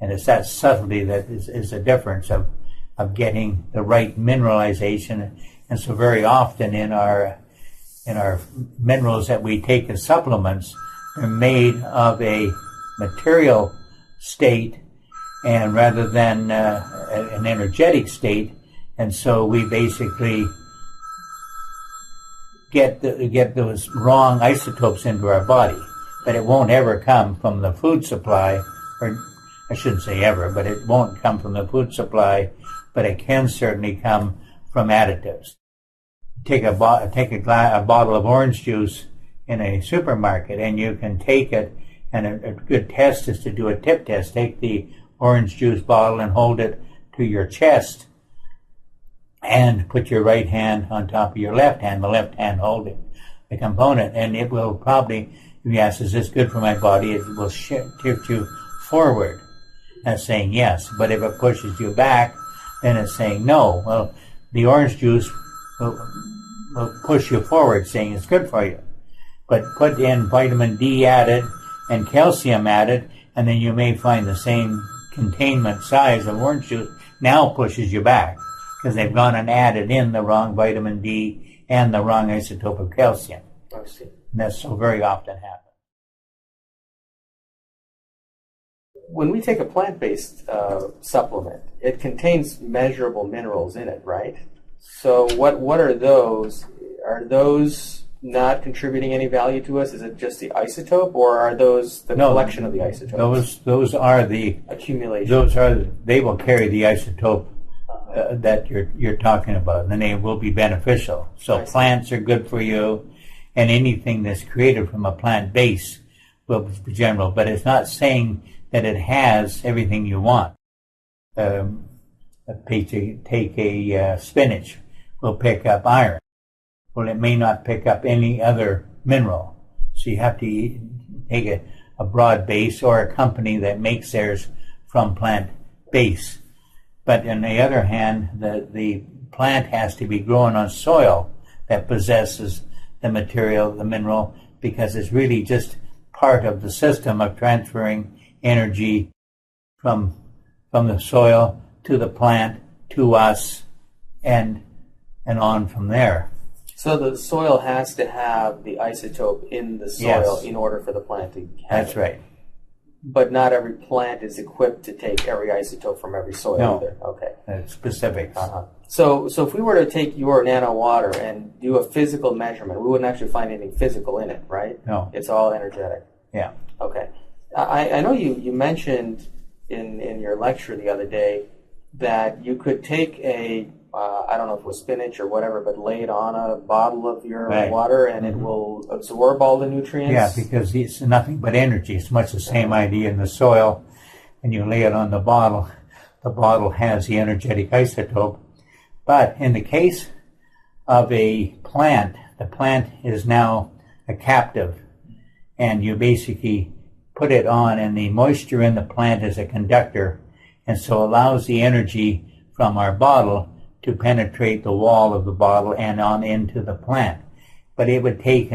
And it's that subtlety that is the difference of getting the right mineralization. And so very often in our minerals that we take as supplements, they're made of a material state and rather than an energetic state. And so we basically get those wrong isotopes into our body. But it won't ever come from the food supply, or I shouldn't say ever, but it won't come from the food supply, but it can certainly come from additives. Take a bottle of orange juice in a supermarket, and you can take it, and a good test is to do a tip test. Take the orange juice bottle and hold it to your chest, and put your right hand on top of your left hand, the left hand holding the component, and it will probably, if you ask, is this good for my body, it will tilt you forward. That's saying yes. But if it pushes you back, then it's saying no. Well, the orange juice will push you forward, saying it's good for you. But put in vitamin D added and calcium added, and then you may find the same containment size of orange juice now pushes you back, because they've gone and added in the wrong vitamin D and the wrong isotope of calcium. I see. And that's so very often happens. When we take a plant-based supplement, it contains measurable minerals in it, right? So what are those? Are those not contributing any value to us? Is it just the isotope, or are those the collection of the isotopes? Those are the accumulation. They will carry the isotope that you're talking about, and they will be beneficial. So plants are good for you, and anything that's created from a plant base will be general. But it's not saying that it has everything you want. Take a spinach will pick up iron. Well, it may not pick up any other mineral. So you have to take a broad base, or a company that makes theirs from plant base. But on the other hand, the plant has to be grown on soil that possesses the material, the mineral, because it's really just part of the system of transferring energy from the soil to the plant, to us, and on from there. So the soil has to have the isotope in the soil in order for the plant to have That's right. But not every plant is equipped to take every isotope from every soil either. Okay. Specifics. So if we were to take your nano water and do a physical measurement, we wouldn't actually find anything physical in it, right? No. It's all energetic. Yeah. Okay. I know you mentioned in your lecture the other day that you could take I don't know if it was spinach or whatever, but lay it on a bottle of your water and it will absorb all the nutrients? Yeah, because it's nothing but energy. It's much the same idea in the soil. When you lay it on the bottle has the energetic isotope. But in the case of a plant, the plant is now a captive, and you basically put it on, and the moisture in the plant is a conductor, and so allows the energy from our bottle to penetrate the wall of the bottle and on into the plant. But it would take,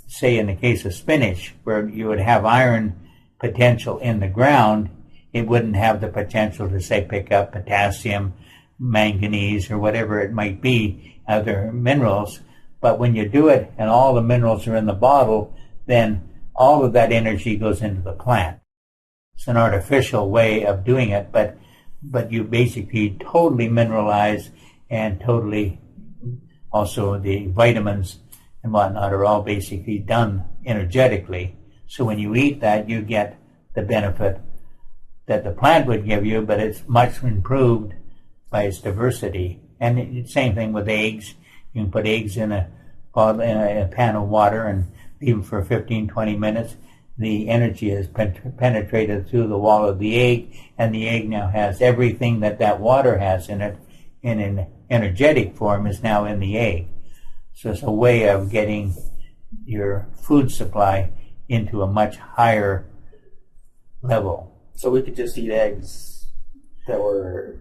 say in the case of spinach, where you would have iron potential in the ground, it wouldn't have the potential to, say, pick up potassium, manganese, or whatever it might be, other minerals. But when you do it and all the minerals are in the bottle, then all of that energy goes into the plant. It's an artificial way of doing it, but you basically totally mineralize, and totally also the vitamins and whatnot are all basically done energetically. So when you eat that, you get the benefit that the plant would give you, but it's much improved by its diversity. And the same thing with eggs. You can put eggs in a pan of water and leave them for 15-20 minutes. The energy has penetrated through the wall of the egg, and the egg now has everything that water has in it, in an energetic form, is now in the egg. So it's a way of getting your food supply into a much higher level. So we could just eat eggs that were...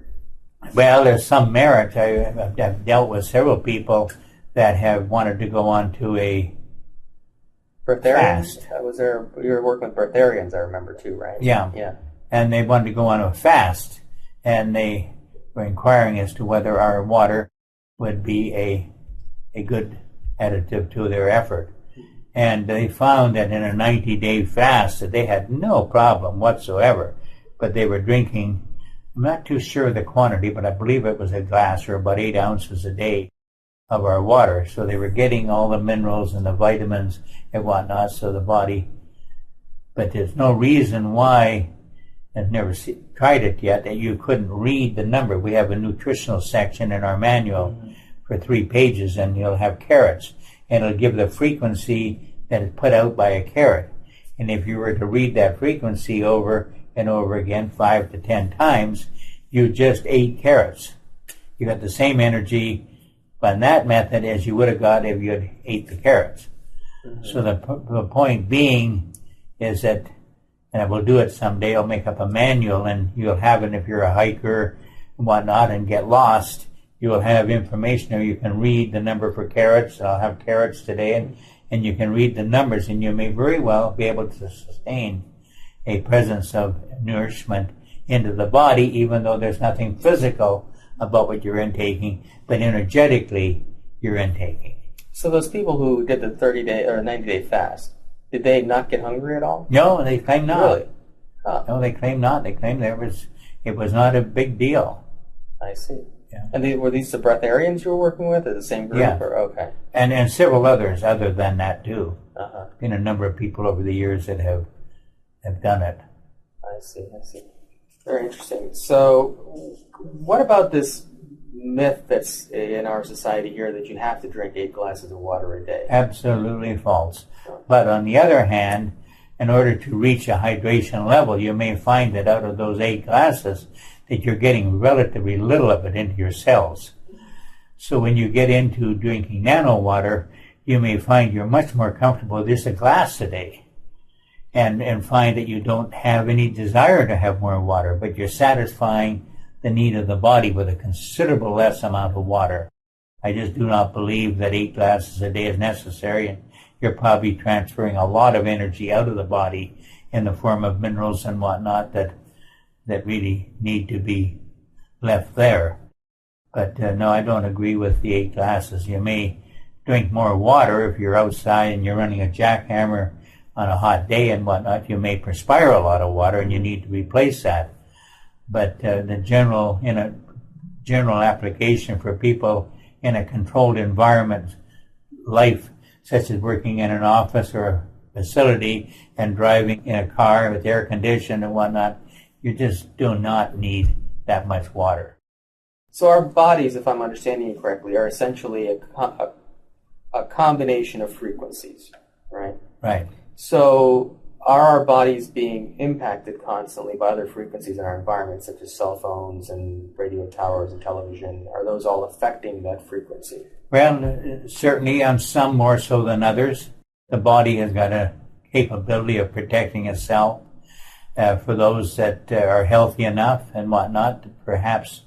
Well, there's some merit. I've dealt with several people that have wanted to go on to a Breatharians? fast. You were working with breatharians, I remember too, right? Yeah. And they wanted to go on a fast, and they were inquiring as to whether our water would be a good additive to their effort. And they found that in a 90-day fast that they had no problem whatsoever, but they were drinking, I'm not too sure of the quantity, but I believe it was a glass or about 8 ounces a day of our water. So they were getting all the minerals and the vitamins and whatnot, so the body, but there's no reason why, I've never tried it yet, that you couldn't read the number. We have a nutritional section in our manual for 3 pages, and you'll have carrots, and it'll give the frequency that is put out by a carrot. And if you were to read that frequency over and over again 5 to 10 times, you just ate carrots. You got the same energy by that method as you would have got if you had ate the carrots. So the point being is that, and I will do it someday, I'll make up a manual, and you'll have it if you're a hiker and whatnot and get lost. You will have information, or you can read the number for carrots. I'll have carrots today, and you can read the numbers, and you may very well be able to sustain a presence of nourishment into the body, even though there's nothing physical about what you're intaking, but energetically you're intaking. So those people who did the 30-day or 90-day fast, did they not get hungry at all? No, they claim not. Really? Huh. No, they claim not. They claim it was not a big deal. I see. Yeah. And were these the breatharians you were working with, or the same group? Yeah. Or, okay. And several others other than that too. Uh-huh. Been a number of people over the years that have done it. I see. Very interesting. So, what about this myth that's in our society here that you have to drink 8 glasses of water a day? Absolutely false. But on the other hand, in order to reach a hydration level, you may find that out of those 8 glasses, that you're getting relatively little of it into your cells. So when you get into drinking nano water, you may find you're much more comfortable with just a glass a day, and find that you don't have any desire to have more water, but you're satisfying the need of the body with a considerable less amount of water. I just do not believe that 8 glasses a day is necessary, and you're probably transferring a lot of energy out of the body in the form of minerals and whatnot that really need to be left there. But no, I don't agree with the 8 glasses. You may drink more water if you're outside and you're running a jackhammer on a hot day and whatnot. You may perspire a lot of water and you need to replace that. But in a general application for people in a controlled environment, life, such as working in an office or a facility and driving in a car with air conditioning and whatnot, you just do not need that much water. So our bodies, if I'm understanding you correctly, are essentially a combination of frequencies, right? Right. So are our bodies being impacted constantly by other frequencies in our environment, such as cell phones and radio towers and television? Are those all affecting that frequency? Well, certainly on some more so than others. The body has got a capability of protecting itself. For those that are healthy enough and whatnot, perhaps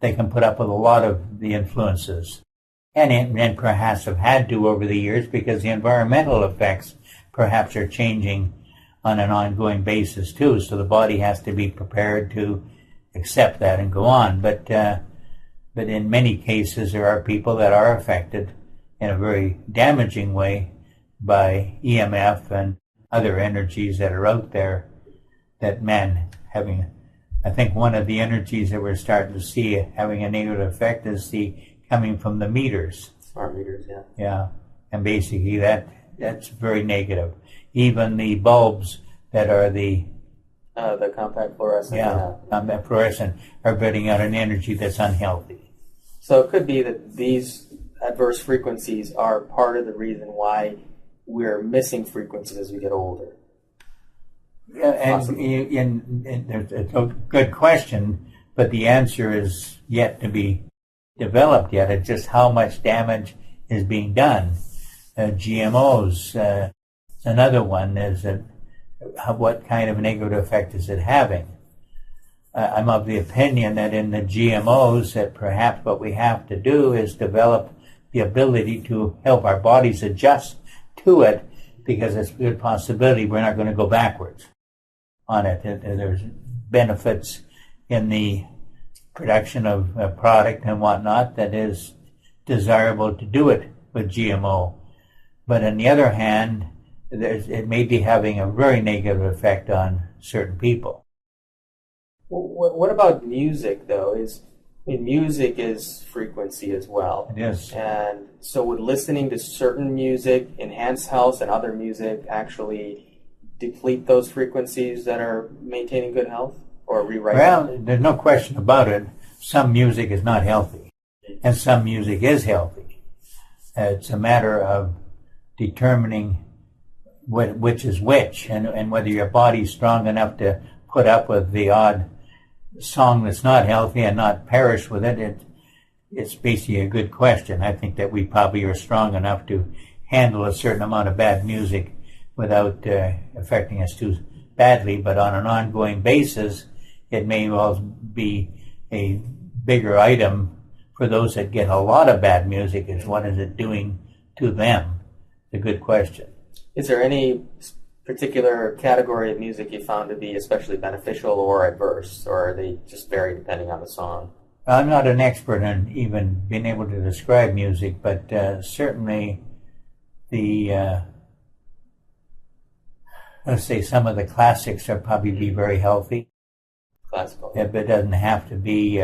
they can put up with a lot of the influences. And perhaps have had to over the years because the environmental effects perhaps are changing on an ongoing basis too. So the body has to be prepared to accept that and go on. But in many cases, there are people that are affected in a very damaging way by EMF and other energies that are out there that I think one of the energies that we're starting to see having a negative effect is coming from the meters. Smart meters, yeah. Yeah, and basically that's very negative. Even the bulbs that are the compact fluorescent. Compact fluorescent are putting out an energy that's unhealthy. So it could be that these adverse frequencies are part of the reason why we're missing frequencies as we get older. Yeah, and it's a good question, but the answer is yet to be developed yet. It's just how much damage is being done. GMOs, another one is what kind of negative effect is it having? I'm of the opinion that in the GMOs that perhaps what we have to do is develop the ability to help our bodies adjust to it, because it's a good possibility we're not going to go backwards on it. There's benefits in the production of a product and whatnot that is desirable to do it with GMO. But on the other hand, it may be having a very negative effect on certain people. What about music, though? Music is frequency as well. It is. And so would listening to certain music enhance health and other music actually deplete those frequencies that are maintaining good health or rewrite them? Well, there's no question about it. Some music is not healthy, and some music is healthy. It's a matter of determining which is which, and whether your body's strong enough to put up with the odd song that's not healthy and not perish with it. It's basically a good question. I think that we probably are strong enough to handle a certain amount of bad music without affecting us too badly, but on an ongoing basis, it may well be a bigger item for those that get a lot of bad music. Is what is it doing to them? It's a good question. Is there any particular category of music you found to be especially beneficial or adverse, or are they just vary depending on the song? I'm not an expert in even being able to describe music, but certainly the let's say some of the classics are probably be very healthy. Classical. But it doesn't have to be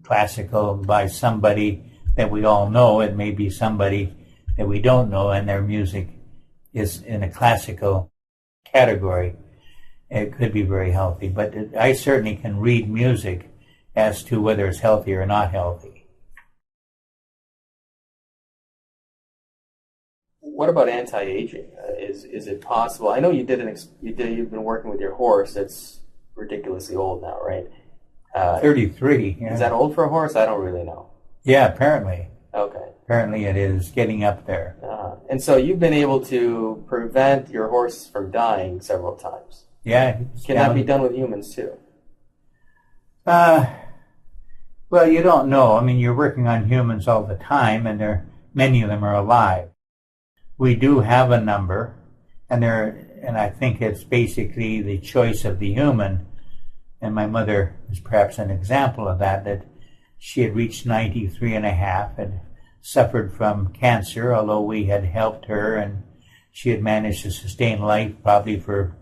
classical by somebody that we all know. It may be somebody that we don't know, and their music is in a classical category. It could be very healthy, but I certainly can read music as to whether it's healthy or not healthy. What about anti-aging? Is it possible? I know you've been working with your horse. It's ridiculously old now, right? 33. Yeah. Is that old for a horse? I don't really know. Yeah, apparently. Okay. Apparently it is getting up there. And so you've been able to prevent your horse from dying several times. Yeah. Can that be done with humans too? Well, you don't know. I mean, you're working on humans all the time, and many of them are alive. We do have a number, and I think it's basically the choice of the human. And my mother is perhaps an example of that she had reached 93 and a half and suffered from cancer, although we had helped her, and she had managed to sustain life probably for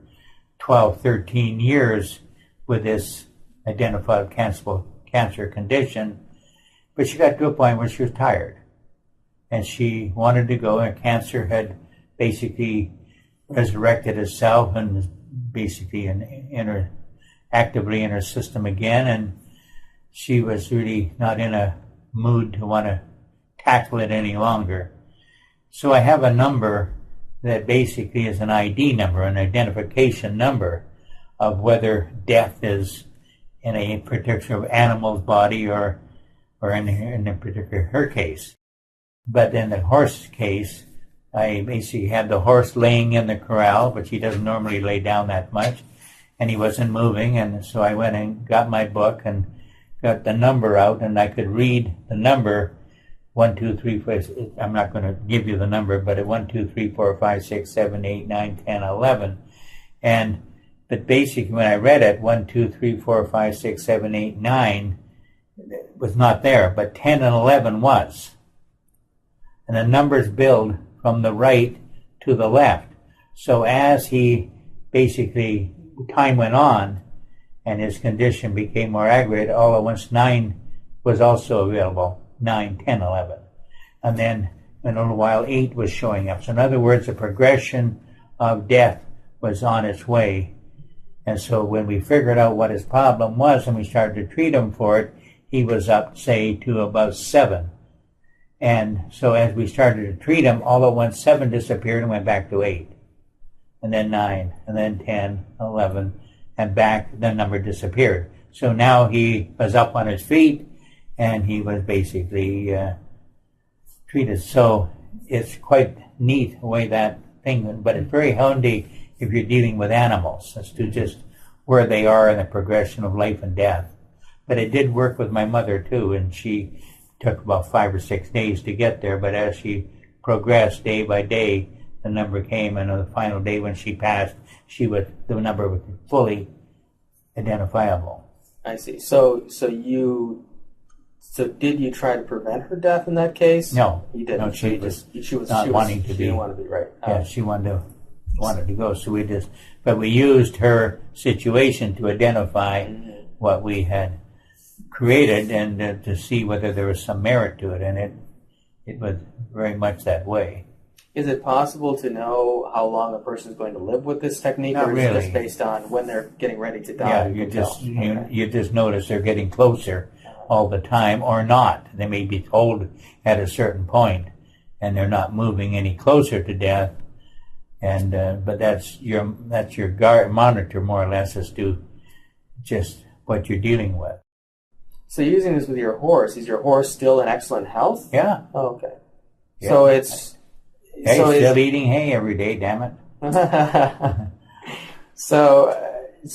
12, 13 years with this identified cancer condition. But she got to a point where she was tired, and she wanted to go, and cancer had basically resurrected itself and was basically actively in her system again, and she was really not in a mood to want to tackle it any longer. So I have a number that basically is an ID number, an identification number of whether death is in a particular animal's body or in a particular her case. But in the horse case, I basically had the horse laying in the corral, but he doesn't normally lay down that much, and he wasn't moving, and so I went and got my book and got the number out, and I could read the number 1, 2, 3, 4. I'm not going to give you the number, but at 1, 2, 3, 4, 5, 6, 7, 8, 9, 10, 11. But basically when I read it, 1, 2, 3, 4, 5, 6, 7, 8, 9 was not there, but 10 and 11 was. And the numbers build from the right to the left. So as he basically, time went on, and his condition became more aggravated, all at once 9 was also available. 9, 10, 11. And then in a little while 8 was showing up. So in other words, the progression of death was on its way. And so when we figured out what his problem was and we started to treat him for it, he was up, say, to about 7. And so as we started to treat him, all at once 7 disappeared and went back to 8. And then 9, and then 10, 11, and back, the number disappeared. So now he was up on his feet, and he was basically treated. So it's quite neat the way that thing, but it's very handy if you're dealing with animals as to just where they are in the progression of life and death. But it did work with my mother too, and she took about 5 or 6 days to get there, but as she progressed day by day, the number came, and on the final day when she passed, the number was fully identifiable. I see. So did you try to prevent her death in that case? No, you didn't. No, she didn't want to be right. Yeah, she wanted to go. So we used her situation to identify what we had created and to see whether there was some merit to it, and it was very much that way. Is it possible to know how long a person is going to live with this technique, Not or is really. it just based on when they're getting ready to die? Yeah, you just notice they're getting closer all the time, or not. They may be told at a certain point, and they're not moving any closer to death. And but that's your monitor more or less as to just what you're dealing with. So using this with your horse, is your horse still in excellent health? Yeah. Oh, okay. Yeah. So it's... Hey, still eating hay every day, damn it. So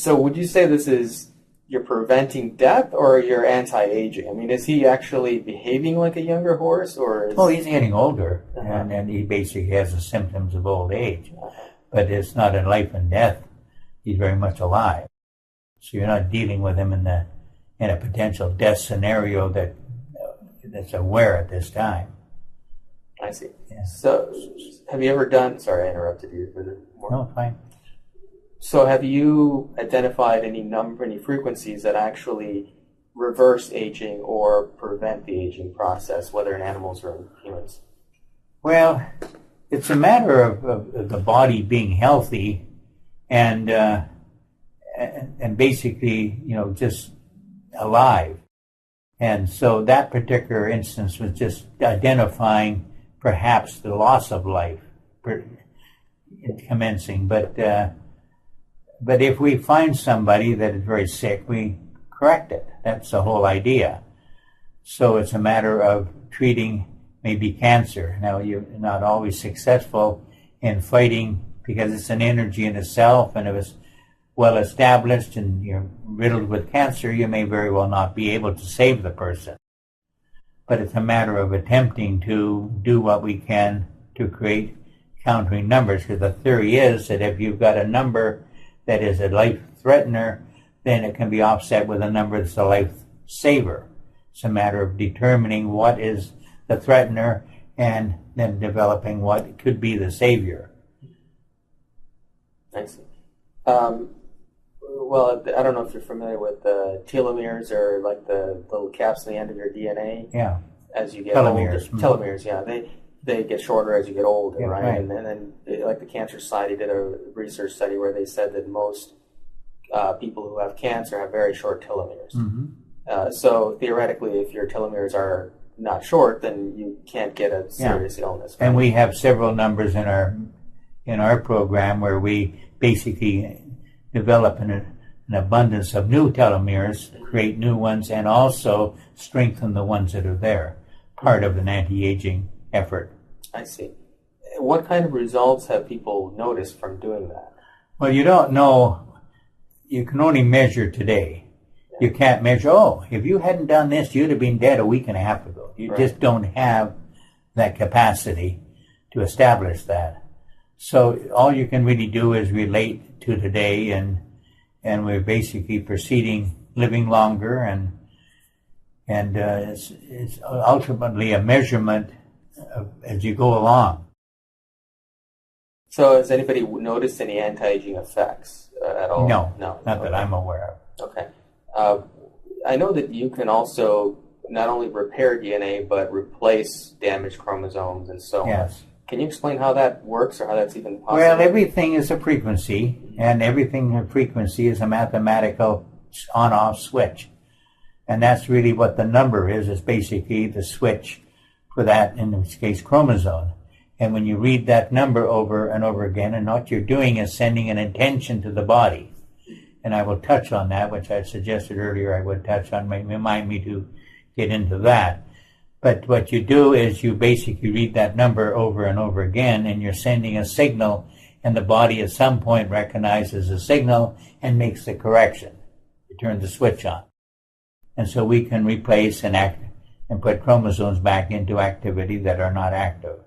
would you say this is, you're preventing death or you're anti-aging? I mean, is he actually behaving like a younger horse, or is... Oh, he's getting older, and he basically has the symptoms of old age. But it's not in life and death. He's very much alive. So you're not dealing with him in a potential death scenario that's aware at this time. I see. Yeah. So, have you ever done? Sorry, I interrupted you. Was it more? No, fine. So, have you identified any frequencies that actually reverse aging or prevent the aging process, whether in animals or in humans? Well, it's a matter of the body being healthy and basically, just alive. And so that particular instance was just identifying perhaps the loss of life commencing. But if we find somebody that is very sick, we correct it. That's the whole idea. So it's a matter of treating maybe cancer. Now, you're not always successful in fighting because it's an energy in itself, and if it's well established and you're riddled with cancer, you may very well not be able to save the person. But it's a matter of attempting to do what we can to create countering numbers, because the theory is that if you've got a number that is a life threatener, then it can be offset with a number that's a life saver. It's a matter of determining what is the threatener and then developing what could be the savior. I see. Well, I don't know if you're familiar with the telomeres, or like the little caps on the end of your DNA. Yeah. As you get Telomeres. older. Telomeres, yeah. They get shorter as you get older, Yeah, right? right. And then, like the Cancer Society did a research study where they said that most people who have cancer have very short telomeres. Mm-hmm. So theoretically, if your telomeres are not short, then you can't get a serious illness. Right? And we have several numbers in our program where we basically develop an abundance of new telomeres, create new ones, and also strengthen the ones that are there. Part of an anti-aging effort. I see. What kind of results have people noticed from doing that? Well, you don't know. You can only measure today. You can't measure, if you hadn't done this, you'd have been dead a week and a half ago. You just don't have that capacity to establish that. So all you can really do is relate to today, and we're basically proceeding, living longer, and it's ultimately a measurement as you go along. So has anybody noticed any anti-aging effects at all? No, not that I'm aware of. Okay. I know that you can also not only repair DNA, but replace damaged chromosomes and so on. Yes. Can you explain how that works, or how that's even possible? Well, everything is a frequency, and everything in frequency is a mathematical on-off switch. And that's really what the number is basically the switch for that, in this case, chromosome. And when you read that number over and over again, and what you're doing is sending an intention to the body. And I will touch on that, which I suggested earlier I would touch on, remind me to get into that. But what you do is you basically read that number over and over again, and you're sending a signal, and the body at some point recognizes the signal and makes the correction. You turn the switch on. And so we can replace and put chromosomes back into activity that are not active.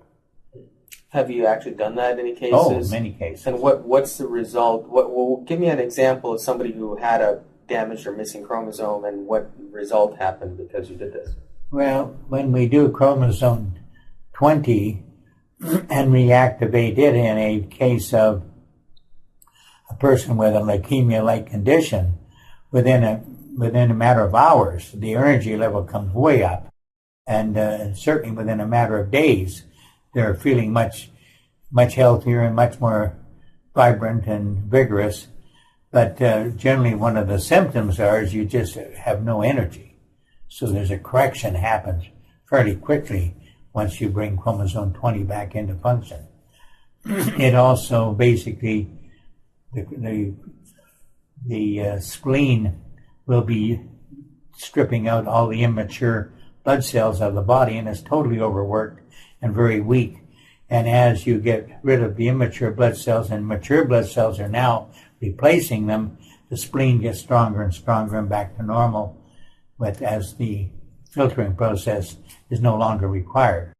Have you actually done that in any cases? Oh, many cases. And what's the result? Well, give me an example of somebody who had a damaged or missing chromosome, and what result happened because you did this. Well, when we do chromosome 20 and reactivate it in a case of a person with a leukemia-like condition, within a matter of hours, the energy level comes way up. And certainly within a matter of days, they're feeling much healthier and much more vibrant and vigorous. But generally one of the symptoms is you just have no energy. So there's a correction happens fairly quickly once you bring chromosome 20 back into function. It also basically, the spleen will be stripping out all the immature blood cells of the body, and it's totally overworked and very weak. And as you get rid of the immature blood cells and mature blood cells are now replacing them, the spleen gets stronger and stronger and back to normal. But as the filtering process is no longer required.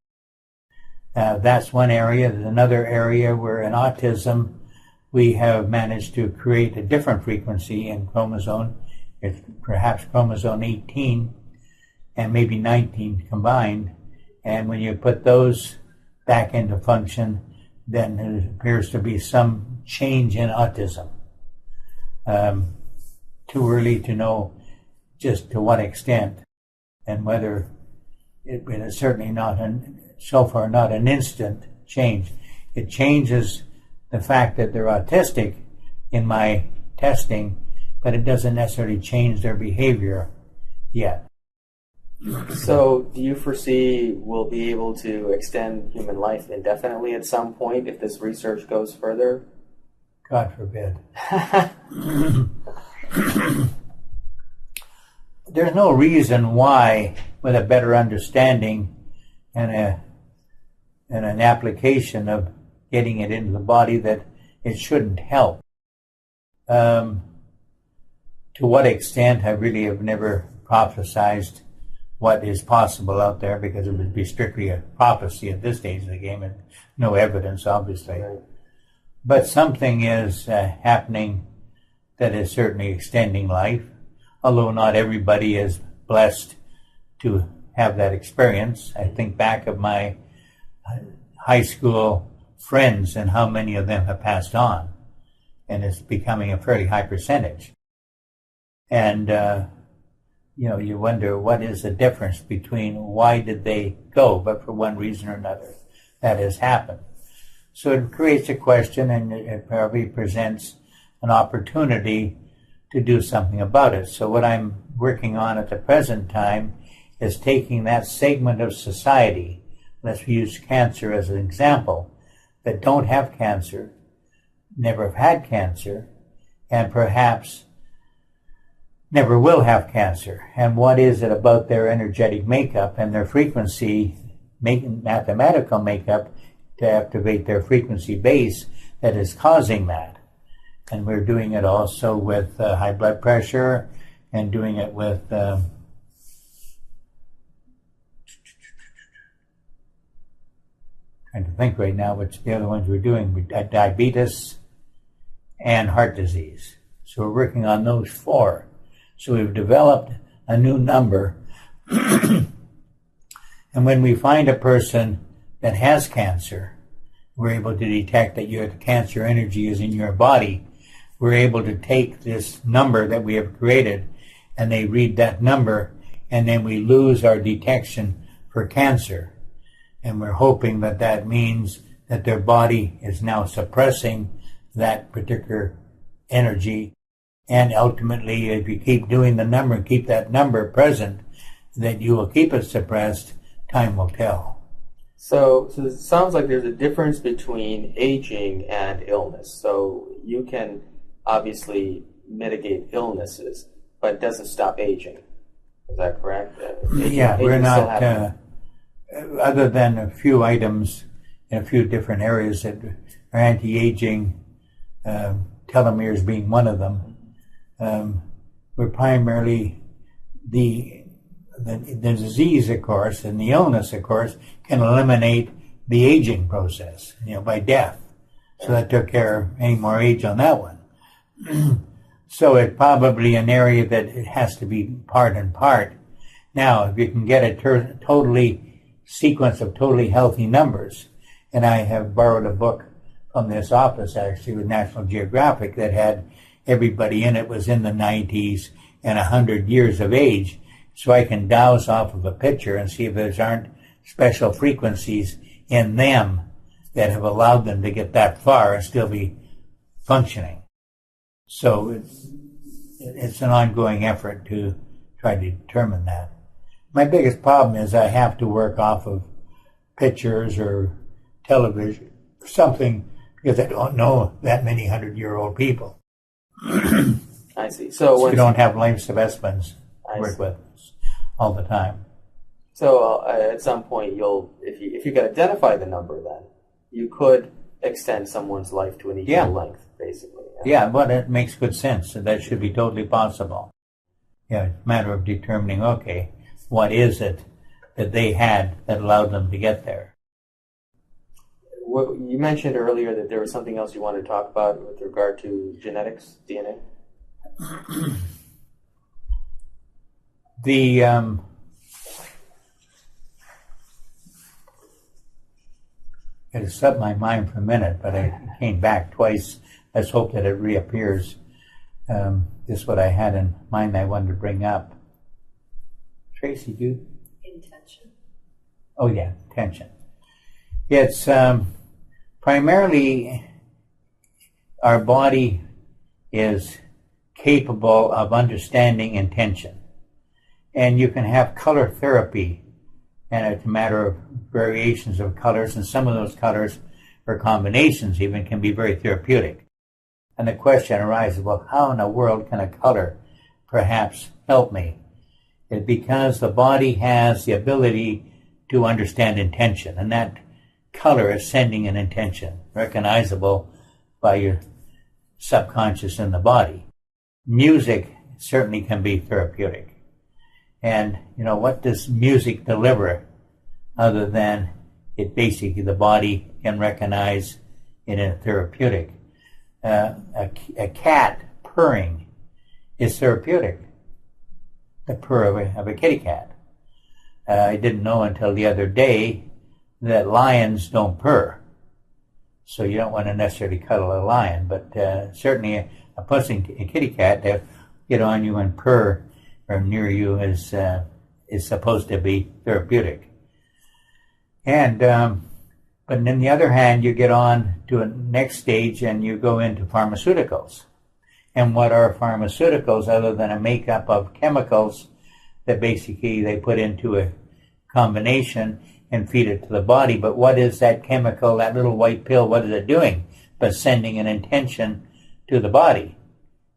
That's one area. There's another area where in autism we have managed to create a different frequency in chromosome. It's perhaps chromosome 18 and maybe 19 combined. And when you put those back into function, then there appears to be some change in autism. Too early to know just to what extent, and whether it is certainly not, so far, not an instant change. It changes the fact that they're autistic in my testing, but it doesn't necessarily change their behavior yet. So do you foresee we'll be able to extend human life indefinitely at some point if this research goes further? God forbid. There's no reason why, with a better understanding and an application of getting it into the body, that it shouldn't help. To what extent, I really have never prophesized what is possible out there, because it would be strictly a prophecy at this stage of the game, and no evidence, obviously. Right. But something is happening that is certainly extending life, although not everybody is blessed to have that experience. I think back of my high school friends and how many of them have passed on, and it's becoming a fairly high percentage. And you wonder what is the difference between why did they go, but for one reason or another that has happened. So it creates a question, and it probably presents an opportunity to do something about it. So what I'm working on at the present time is taking that segment of society, let's use cancer as an example, that don't have cancer, never have had cancer, and perhaps never will have cancer. And what is it about their energetic makeup and their frequency, mathematical makeup, to activate their frequency base that is causing that? And we're doing it also with high blood pressure, and doing it with trying to think right now what's the other ones we're doing. Diabetes and heart disease. So we're working on those 4. So we've developed a new number. And when we find a person that has cancer, we're able to detect that your cancer energy is in your body. We're able to take this number that we have created, and they read that number, and then we lose our detection for cancer. And we're hoping that that means that their body is now suppressing that particular energy. And ultimately, if you keep doing the number and keep that number present, that you will keep it suppressed, time will tell. So it sounds like there's a difference between aging and illness. So you can obviously mitigate illnesses, but it doesn't stop aging. Is that correct? Yeah, we're not, other than a few items in a few different areas that are anti-aging, telomeres being one of them. We're primarily the disease, of course, and the illness, of course, can eliminate the aging process, by death. So that took care of any more age on that one. So it's probably an area that it has to be part and part. Now, if you can get a totally sequence of totally healthy numbers, and I have borrowed a book from this office, actually, with National Geographic, that had everybody in it was in the 90s and 100 years of age, so I can douse off of a picture and see if there aren't special frequencies in them that have allowed them to get that far and still be functioning. So it's an ongoing effort to try to determine that. My biggest problem is I have to work off of pictures or television or something, because I don't know that many 100-year-old people. I see. So you don't have life specimens to work with all the time. So at some point, if you can identify the number, then you could extend someone's life to an equal length, basically. Yeah, but it makes good sense. So that should be totally possible. Yeah, it's a matter of determining, okay, what is it that they had that allowed them to get there? Well, you mentioned earlier that there was something else you wanted to talk about with regard to genetics, DNA. It slipped my mind for a minute, but I came back twice. Let's hope that it reappears. Just what I had in mind I wanted to bring up. Tracy, do? Intention. Oh, yeah, intention. It's primarily our body is capable of understanding intention. And you can have color therapy, and it's a matter of variations of colors, and some of those colors or combinations even can be very therapeutic. And the question arises, well, how in the world can a color perhaps help me? It's because the body has the ability to understand intention, and that color is sending an intention, recognizable by your subconscious in the body. Music certainly can be therapeutic. And, what does music deliver other than it basically the body can recognize it in a therapeutic? A cat purring is therapeutic. The purr of a kitty cat. I didn't know until the other day that lions don't purr. So you don't want to necessarily cuddle a lion, but certainly a kitty cat to get on you and purr or near you is supposed to be therapeutic. And but on the other hand, you get on to a next stage and you go into pharmaceuticals. And what are pharmaceuticals other than a makeup of chemicals that basically they put into a combination and feed it to the body? But what is that chemical, that little white pill, what is it doing but sending an intention to the body?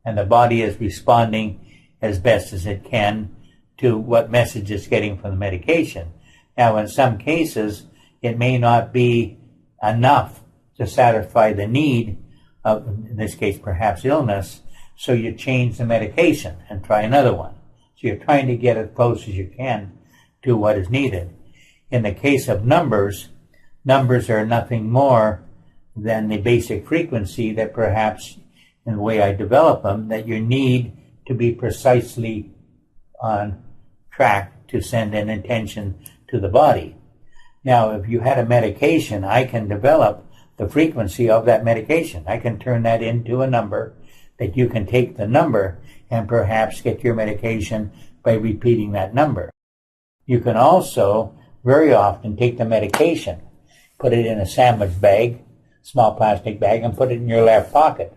And the body is responding as best as it can to what message it's getting from the medication. Now, in some cases, it may not be enough to satisfy the need of, in this case, perhaps illness, so you change the medication and try another one. So you're trying to get as close as you can to what is needed. In the case of numbers, numbers are nothing more than the basic frequency that perhaps, in the way I develop them, that you need to be precisely on track to send an intention to the body. Now, if you had a medication, I can develop the frequency of that medication. I can turn that into a number that you can take the number and perhaps get your medication by repeating that number. You can also very often take the medication, put it in a sandwich bag, small plastic bag, and put it in your left pocket.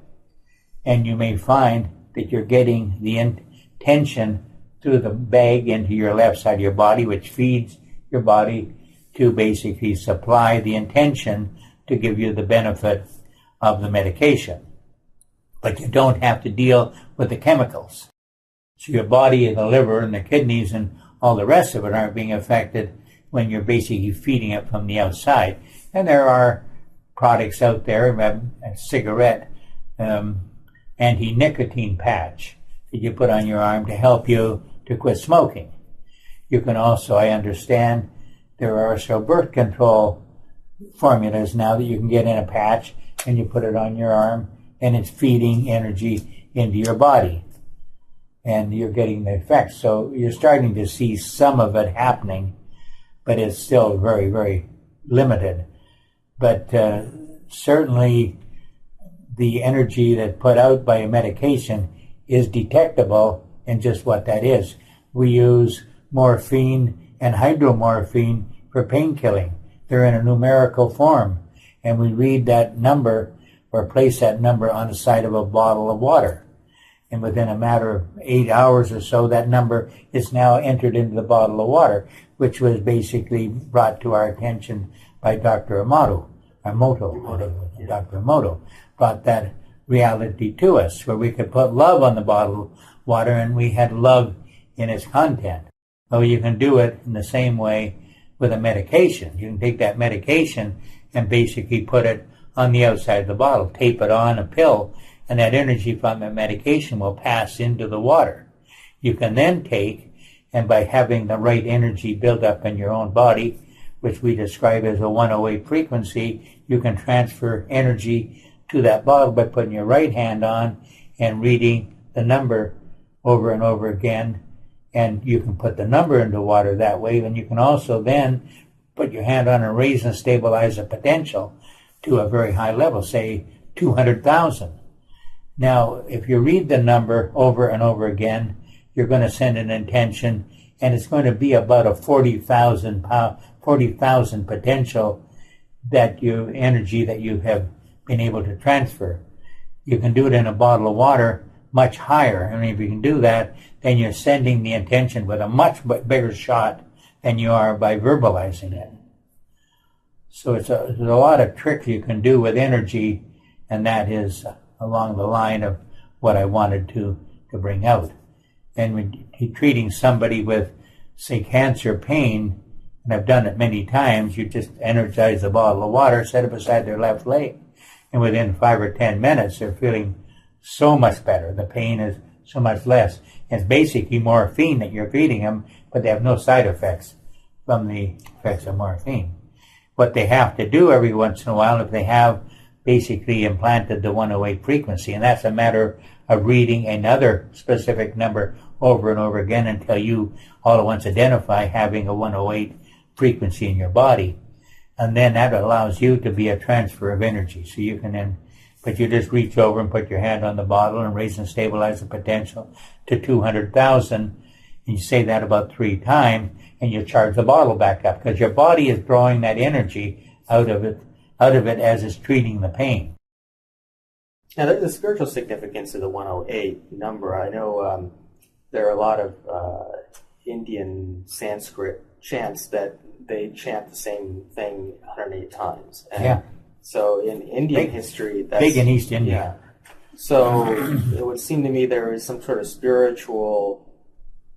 And you may find that you're getting the intention through the bag into your left side of your body, which feeds your body to basically supply the intention to give you the benefit of the medication. But you don't have to deal with the chemicals. So your body and the liver and the kidneys and all the rest of it aren't being affected when you're basically feeding it from the outside. And there are products out there, a cigarette anti-nicotine patch that you put on your arm to help you to quit smoking. You can also, I understand, there are also birth control formulas now that you can get in a patch and you put it on your arm and it's feeding energy into your body and you're getting the effects. So you're starting to see some of it happening, but it's still very, very limited. But certainly the energy that's put out by a medication is detectable in just what that is. We use morphine and hydromorphine for pain killing. They're in a numerical form, and we read that number or place that number on the side of a bottle of water. And within a matter of 8 hours or so, that number is now entered into the bottle of water, which was basically brought to our attention by Dr. Dr. Emoto brought that reality to us, where we could put love on the bottle of water and we had love in its content. Well, you can do it in the same way with a medication. You can take that medication and basically put it on the outside of the bottle, tape it on a pill, and that energy from the medication will pass into the water. You can then take, and by having the right energy build up in your own body, which we describe as a 108 frequency, you can transfer energy to that bottle by putting your right hand on and reading the number over and over again. And you can put the number into water that way. And you can also then put your hand on and raise and stabilize the potential to a very high level, say 200,000. Now, if you read the number over and over again, you're going to send an intention, and it's going to be about a 40,000 potential energy that you have been able to transfer. You can do it in a bottle of water much higher. I mean, if you can do that, then you're sending the intention with a much bigger shot than you are by verbalizing it. So there's a lot of tricks you can do with energy, and that is along the line of what I wanted to bring out. And when you're treating somebody with, say, cancer pain, and I've done it many times, you just energize the bottle of water, set it beside their left leg, and within 5 or 10 minutes, they're feeling so much better. The pain is so much less. It's basically morphine that you're feeding them, but they have no side effects from the effects of morphine. What they have to do every once in a while, if they have basically implanted the 108 frequency, and that's a matter of reading another specific number over and over again until you all at once identify having a 108 frequency in your body. And then that allows you to be a transfer of energy. So you can then, but you just reach over and put your hand on the bottle and raise and stabilize the potential to 200,000. And you say that about 3 times, and you charge the bottle back up because your body is drawing that energy out of it as it's treating the pain. Now, the spiritual significance of the 108 number, I know there are a lot of Indian Sanskrit chants that they chant the same thing 108 times. And yeah. So in Indian history, that's big in East India. Yeah. So it would seem to me there is some sort of spiritual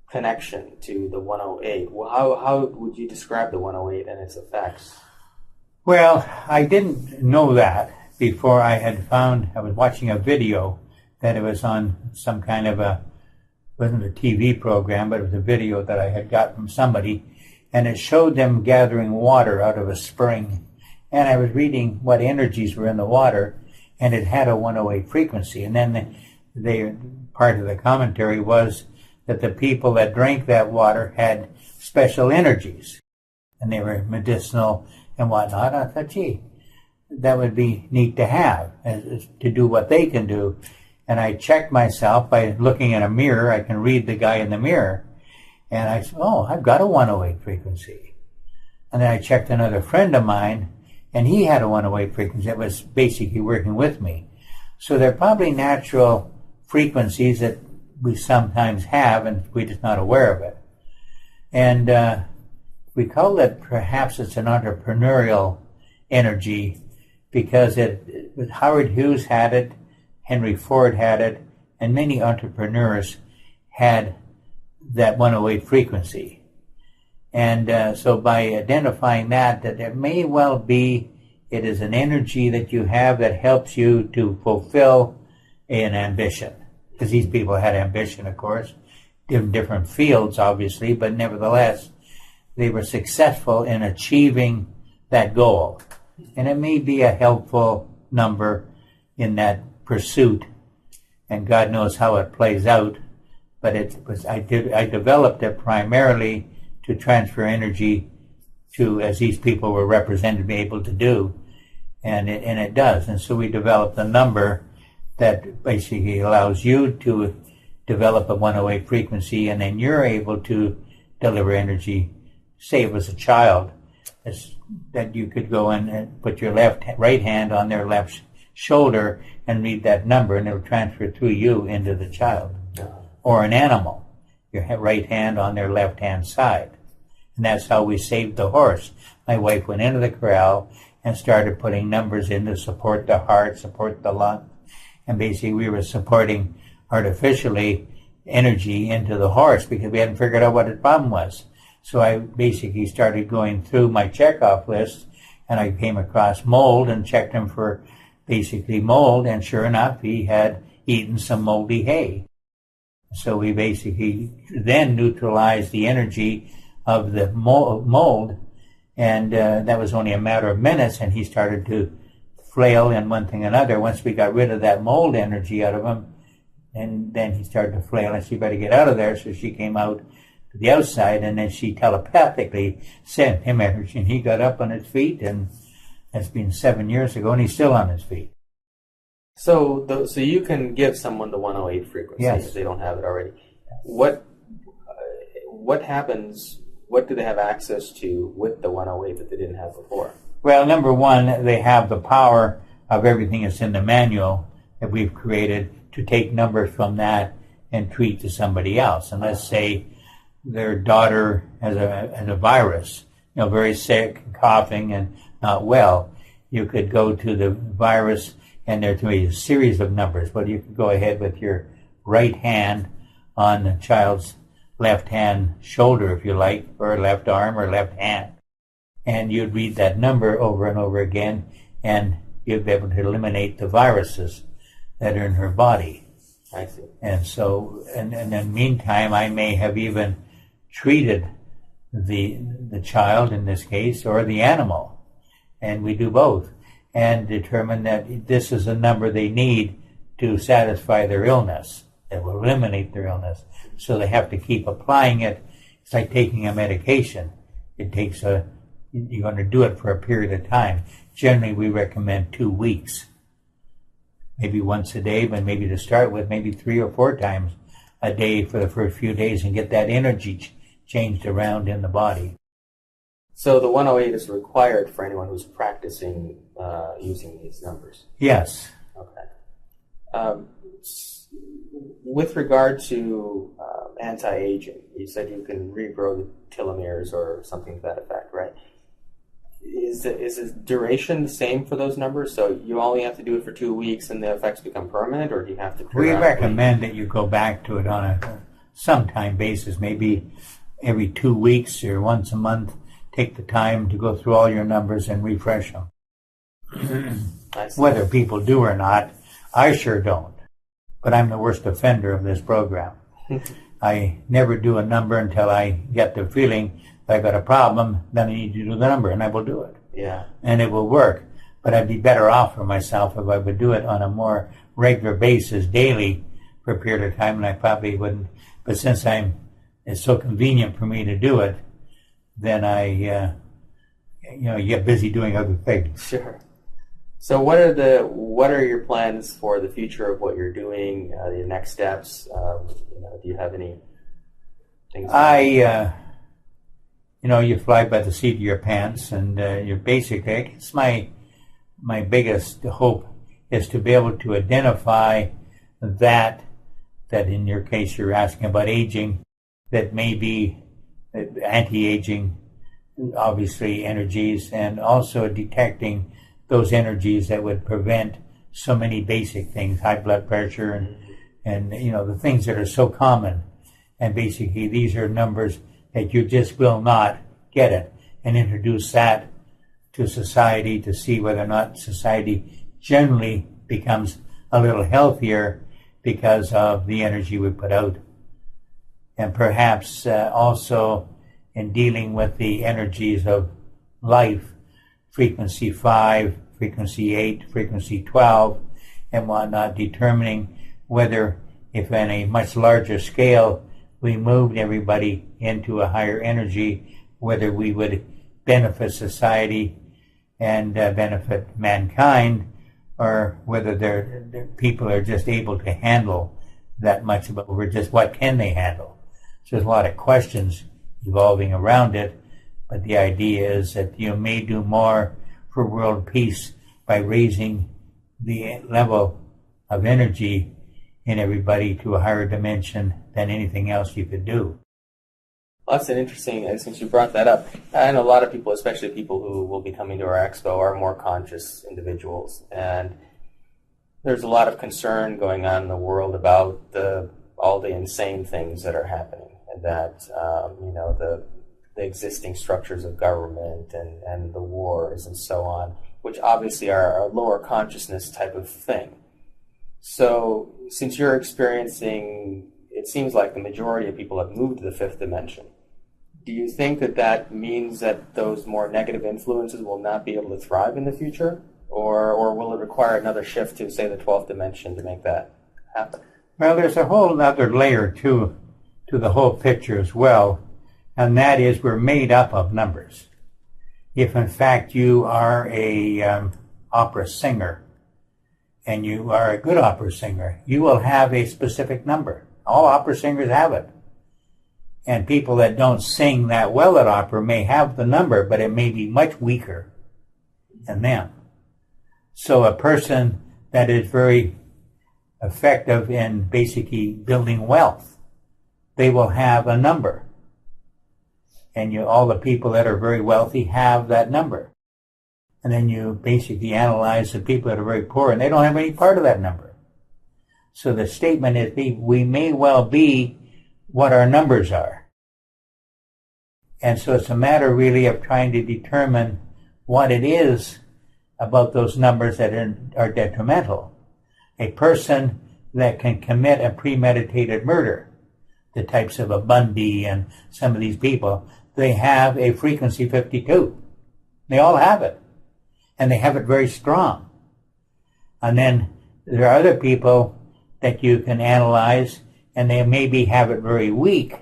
connection to the 108. Well, how would you describe the 108 and its effects? Well, I didn't know that before I was watching a video that it was on some kind of wasn't a TV program, but it was a video that I had got from somebody, and it showed them gathering water out of a spring. And I was reading what energies were in the water, and it had a 108 frequency. And then part of the commentary was that the people that drank that water had special energies, and they were medicinal and whatnot. I thought, gee, that would be neat to have, to do what they can do. And I checked myself by looking in a mirror. I can read the guy in the mirror. And I said, oh, I've got a 108 frequency. And then I checked another friend of mine, and he had a 108 frequency that was basically working with me. So they're probably natural frequencies that we sometimes have, and we're just not aware of it. And we call it, perhaps it's an entrepreneurial energy, because Howard Hughes had it, Henry Ford had it, and many entrepreneurs had that 108 frequency. And so by identifying that there may well be, it is an energy that you have that helps you to fulfill an ambition. Because these people had ambition, of course, in different fields, obviously, but nevertheless, they were successful in achieving that goal. And it may be a helpful number in that pursuit, and God knows how it plays out, but I developed it primarily to transfer energy to, as these people were represented to be able to do, and it does. And so we developed a number that basically allows you to develop a 108 frequency, and then you're able to deliver energy. Say it was a child, that you could go in and put your right hand on their left shoulder and read that number, and it'll transfer through you into the child. Or an animal, your right hand on their left-hand side. And that's how we saved the horse. My wife went into the corral and started putting numbers in to support the heart, support the lung. And basically we were supporting artificially energy into the horse because we hadn't figured out what the problem was. So I basically started going through my checkoff list, and I came across mold and checked him for basically mold, and sure enough, he had eaten some moldy hay. So we basically then neutralized the energy of the mold, and that was only a matter of minutes, and he started to flail and one thing another. Once we got rid of that mold energy out of him, and then he started to flail, and she better get out of there, so she came out to the outside, and then she telepathically sent him energy, and he got up on his feet, and that's been 7 years ago, and he's still on his feet. So you can give someone the 108 frequency Yes. if they don't have it already. What happens? What do they have access to with the 108 that they didn't have before? Well, number one, they have the power of everything that's in the manual that we've created to take numbers from that and treat to somebody else. And let's say their daughter has a virus, very sick, coughing, and not well. You could go to the virus, and there's a series of numbers. But you could go ahead with your right hand on the child's left hand shoulder, if you like, or left arm or left hand. And you'd read that number over and over again, and you'd be able to eliminate the viruses that are in her body. I see. And so, and in the meantime, I may have even treated the child in this case, or the animal, and we do both, and determine that this is a number they need to satisfy their illness, that will eliminate their illness. So they have to keep applying it. It's like taking a medication. It takes you're going to do it for a period of time. Generally, we recommend 2 weeks. Maybe once a day, but maybe to start with, maybe 3 or 4 times a day for the first few days, and get that energy changed around in the body. So the 108 is required for anyone who's practicing using these numbers? Yes. Okay. With regard to anti-aging, you said you can regrow the telomeres or something to that effect, right? Is the duration the same for those numbers? So you only have to do it for 2 weeks and the effects become permanent, or do you have to We recommend that you go back to it on a sometime basis, maybe every 2 weeks or once a month. Take the time to go through all your numbers and refresh them. Whether people do or not, I sure don't. But I'm the worst offender of this program. I never do a number until I get the feeling if I got a problem, then I need to do the number, and I will do it. Yeah. And it will work. But I'd be better off for myself if I would do it on a more regular basis, daily, for a period of time, and I probably wouldn't. But since it's so convenient for me to do it, then I, get busy doing other things. Sure. So what are your plans for the future of what you're doing? Your next steps? Do you have any things? You fly by the seat of your pants, and you're basically, I guess my biggest hope is to be able to identify that in your case you're asking about aging, that may be anti-aging, obviously, energies, and also detecting those energies that would prevent so many basic things, high blood pressure and the things that are so common. And basically these are numbers that you just will not get it, and introduce that to society to see whether or not society generally becomes a little healthier because of the energy we put out. And perhaps also in dealing with the energies of life, frequency 5, frequency 8, frequency 12, and whatnot, determining whether, if on a much larger scale, we moved everybody into a higher energy, whether we would benefit society and benefit mankind, or whether people are just able to handle that much of it, or just what can they handle. So there's a lot of questions evolving around it, but the idea is that you may do more for world peace by raising the level of energy in everybody to a higher dimension than anything else you could do. Well, that's an interesting, since you brought that up, I know a lot of people, especially people who will be coming to our expo, are more conscious individuals, and there's a lot of concern going on in the world about all the insane things that are happening, and that the existing structures of government and the wars and so on, which obviously are a lower consciousness type of thing. So since you're experiencing, it seems like the majority of people have moved to the 5th dimension. Do you think that means that those more negative influences will not be able to thrive in the future? Or will it require another shift to, say, the 12th dimension to make that happen? Well, there's a whole other layer to the whole picture as well. and that is we're made up of numbers. If in fact you are a opera singer, and you are a good opera singer, you will have a specific number. All opera singers have it. And people that don't sing that well at opera may have the number, but it may be much weaker than them. So a person that is very effective in basically building wealth, they will have a number. And all the people that are very wealthy have that number. And then you basically analyze the people that are very poor, and they don't have any part of that number. So the statement is we may well be what our numbers are. And so it's a matter really of trying to determine what it is about those numbers that are detrimental. A person that can commit a premeditated murder, the types of a Bundy and some of these people, they have a frequency 52. They all have it. And they have it very strong. And then there are other people that you can analyze, and they maybe have it very weak.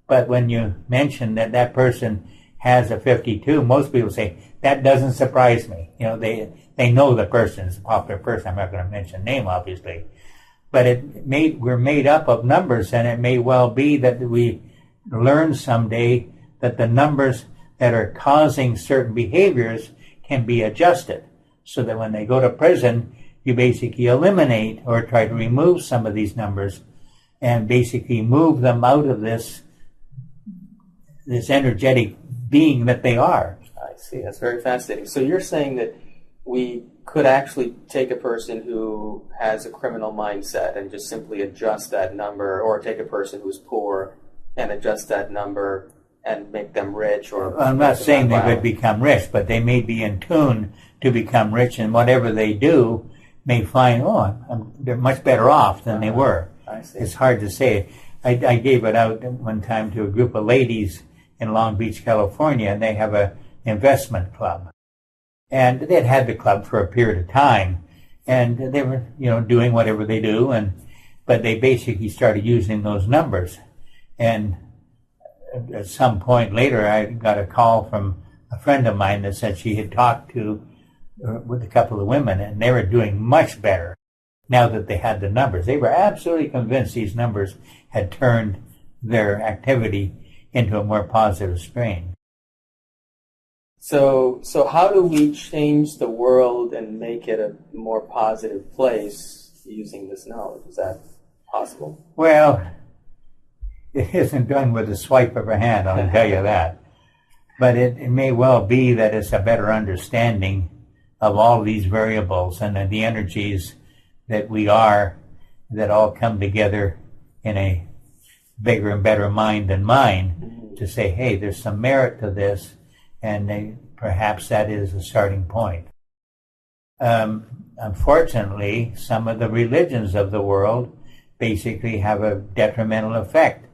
But when you mention that that person has a 52, most people say, that doesn't surprise me. You know, they know the person is a popular person. I'm not going to mention name, obviously. But we're made up of numbers, and it may well be that we learn someday that the numbers that are causing certain behaviors can be adjusted, so that when they go to prison, you basically eliminate or try to remove some of these numbers and basically move them out of this energetic being that they are. I see. That's very fascinating. So you're saying that we could actually take a person who has a criminal mindset and just simply adjust that number, or take a person who's poor and adjust that number and make them rich? Or I'm not saying they would become rich, but they may be in tune to become rich, and whatever they do may find, they're much better off than they were. I see. It's hard to say. I gave it out one time to a group of ladies in Long Beach, California, and they have an investment club. And they'd had the club for a period of time, and they were, doing whatever they do, but they basically started using those numbers. And at some point later, I got a call from a friend of mine that said she had talked with a couple of women, and they were doing much better now that they had the numbers. They were absolutely convinced these numbers had turned their activity into a more positive strain. So how do we change the world and make it a more positive place using this knowledge? Is that possible? Well, it isn't done with a swipe of a hand, I'll tell you that. But it may well be that it's a better understanding of all these variables and the energies that we are, that all come together in a bigger and better mind than mine, to say, hey, there's some merit to this, and perhaps that is a starting point. Unfortunately, some of the religions of the world basically have a detrimental effect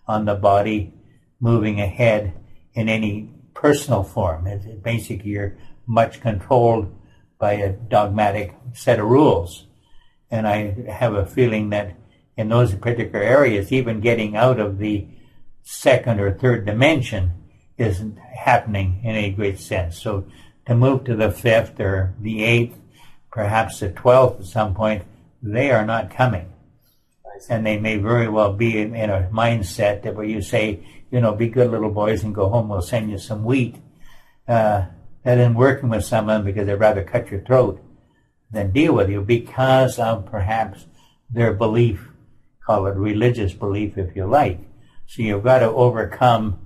on the body moving ahead in any personal form. Basically, you're much controlled by a dogmatic set of rules. And I have a feeling that in those particular areas, even getting out of the second or third dimension isn't happening in a great sense. So to move to the fifth or the eighth, perhaps the 12th at some point, they are not coming. And they may very well be in a mindset that where you say, be good little boys and go home, we'll send you some wheat. And then working with someone because they'd rather cut your throat than deal with you because of perhaps their belief, call it religious belief if you like. So you've got to overcome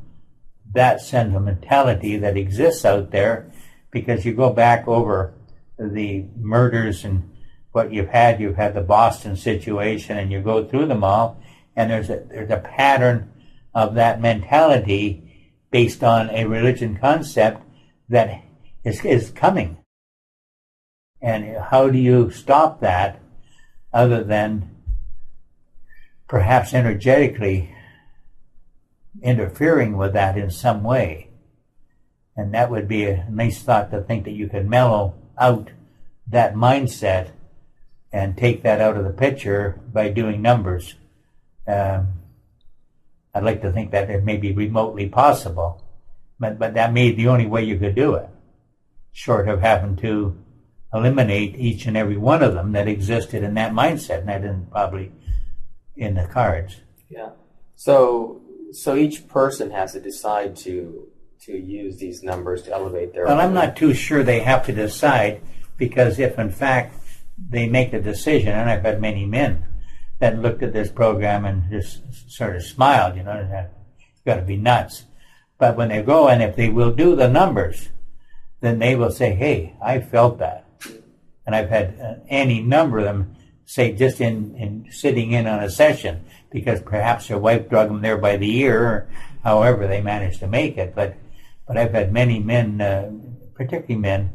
that sentimentality that exists out there, because you go back over the murders and what you've had the Boston situation, and you go through them all, and there's a pattern of that mentality based on a religion concept that is coming. And how do you stop that other than perhaps energetically interfering with that in some way? And that would be a nice thought, to think that you could mellow out that mindset and take that out of the picture by doing numbers. I'd like to think that it may be remotely possible, but that may be the only way you could do it, short of having to eliminate each and every one of them that existed in that mindset, and that isn't probably in the cards. Yeah. So each person has to decide to use these numbers to elevate their... Well, I'm not too sure they have to decide, because if in fact they make a decision, and I've had many men that looked at this program and just sort of smiled, you got to be nuts. But when they go, and if they will do the numbers, then they will say, hey, I felt that. And I've had any number of them say, just in sitting in on a session, because perhaps their wife drug them there by the ear, or however they managed to make it. But I've had many men, particularly men,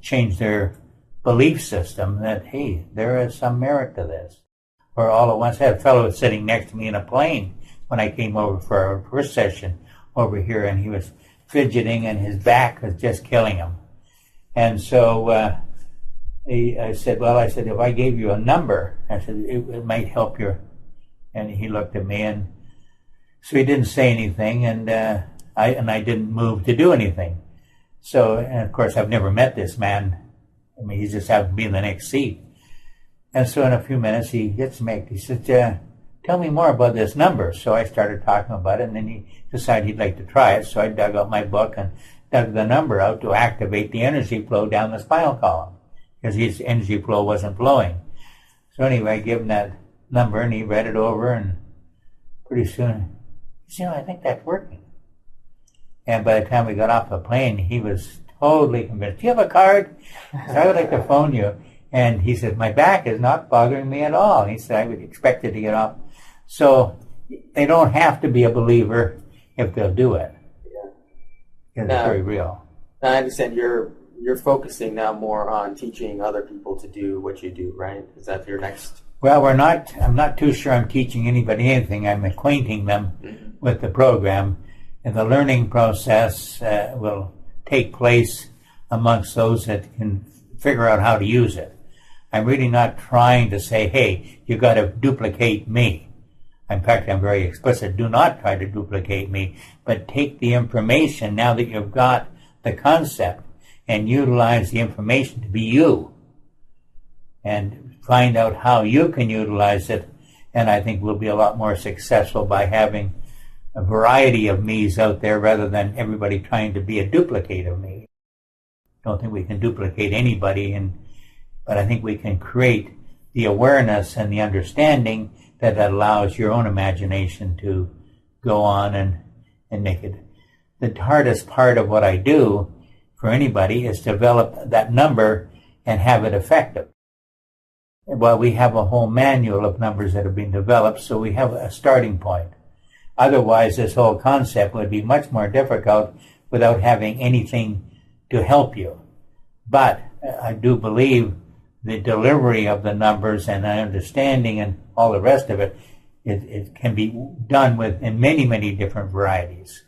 change their belief system that, hey, there is some merit to this. Or all at once, I had a fellow sitting next to me in a plane when I came over for our first session over here, and he was fidgeting, and his back was just killing him. And so I said, if I gave you a number, I said, it might help you. And he looked at me, and so he didn't say anything, and I didn't move to do anything. So, and of course, I've never met this man. I mean, he just happened to be in the next seat. And so in a few minutes, he gets me. He said, tell me more about this number. So I started talking about it, and then he decided he'd like to try it. So I dug out my book and dug the number out to activate the energy flow down the spinal column, because his energy flow wasn't flowing. So anyway, I gave him that number, and he read it over, and pretty soon, he said, I think that's working. And by the time we got off the plane, he was totally convinced. Do you have a card? So I would like to phone you. And he said, my back is not bothering me at all. He said, I would expect it to get off. So they don't have to be a believer if they'll do it. Yeah. Because it's very real. I understand you're focusing now more on teaching other people to do what you do, right? Is that your next... Well, I'm not too sure I'm teaching anybody anything. I'm acquainting them with the program. And the learning process will take place amongst those that can figure out how to use it. I'm really not trying to say, hey, you got to duplicate me. In fact, I'm very explicit. Do not try to duplicate me, but take the information now that you've got the concept and utilize the information to be you and find out how you can utilize it. And I think we'll be a lot more successful by having a variety of me's out there rather than everybody trying to be a duplicate of me. I don't think we can duplicate anybody, but I think we can create the awareness and the understanding that allows your own imagination to go on and make it. The hardest part of what I do for anybody is develop that number and have it effective. Well, we have a whole manual of numbers that have been developed, so we have a starting point. Otherwise, this whole concept would be much more difficult without having anything to help you. But I do believe the delivery of the numbers and the understanding and all the rest of it, it can be done in many, many different varieties.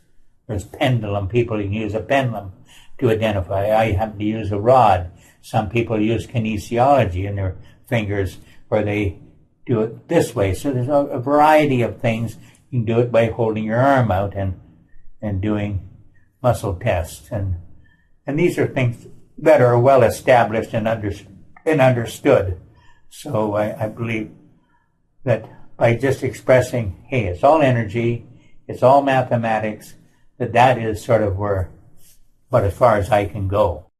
There's pendulum. People can use a pendulum to identify. I happen to use a rod. Some people use kinesiology in their fingers where they do it this way. So there's a variety of things. You can do it by holding your arm out and doing muscle tests. And these are things that are well established and understood. So I believe that by just expressing, hey, it's all energy, it's all mathematics, that is sort of but as far as I can go.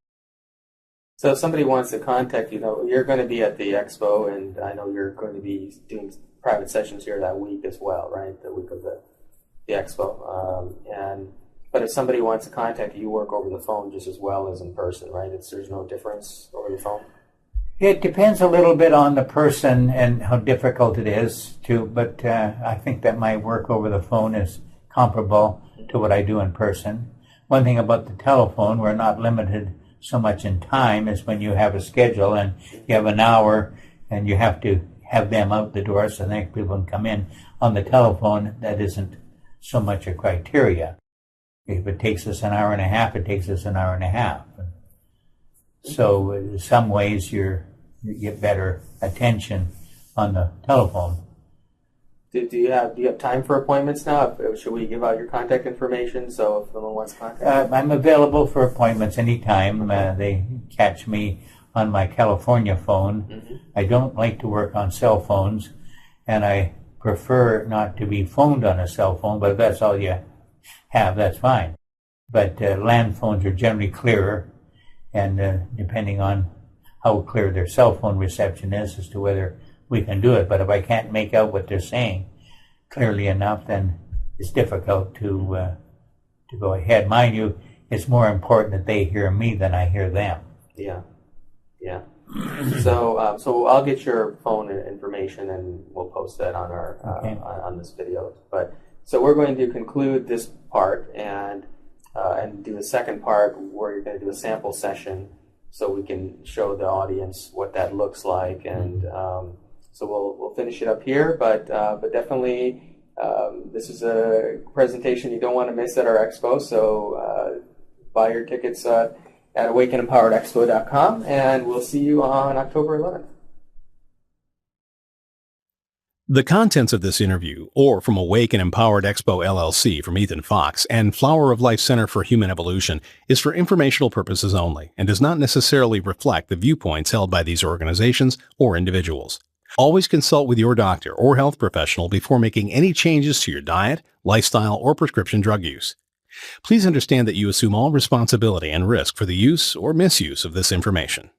So if somebody wants to contact you, you're going to be at the expo, and I know you're going to be doing private sessions here that week as well, right? The week of the expo. But if somebody wants to contact you, you work over the phone just as well as in person, right? There's no difference over the phone? It depends a little bit on the person and how difficult it is but I think that my work over the phone is comparable to what I do in person. One thing about the telephone, we're not limited so much in time as when you have a schedule and you have an hour and you have to have them out the door so the next people can come in. On the telephone, that isn't so much a criteria. If it takes us an hour and a half, it takes us an hour and a half. So in some ways you get better attention on the telephone. Do you have time for appointments now? Should we give out your contact information so if someone wants to contact you? I'm available for appointments anytime. They catch me on my California phone. Mm-hmm. I don't like to work on cell phones, and I prefer not to be phoned on a cell phone, but if that's all you have, that's fine. But land phones are generally clearer, and depending on how clear their cell phone reception is as to whether we can do it. But if I can't make out what they're saying clearly enough, then it's difficult to go ahead. Mind you, it's more important that they hear me than I hear them. Yeah. So I'll get your phone information and we'll post that on our on this video. But so we're going to conclude this part and do a second part where you're going to do a sample session so we can show the audience what that looks like, and so we'll finish it up here. But definitely this is a presentation you don't want to miss at our expo. So buy your tickets at awakenempoweredexpo.com, and we'll see you on October 11th. The contents of this interview, or from Awake and Empowered Expo LLC from Ethann Fox and Flower of Life Center for Human Evolution, is for informational purposes only and does not necessarily reflect the viewpoints held by these organizations or individuals. Always consult with your doctor or health professional before making any changes to your diet, lifestyle, or prescription drug use. Please understand that you assume all responsibility and risk for the use or misuse of this information.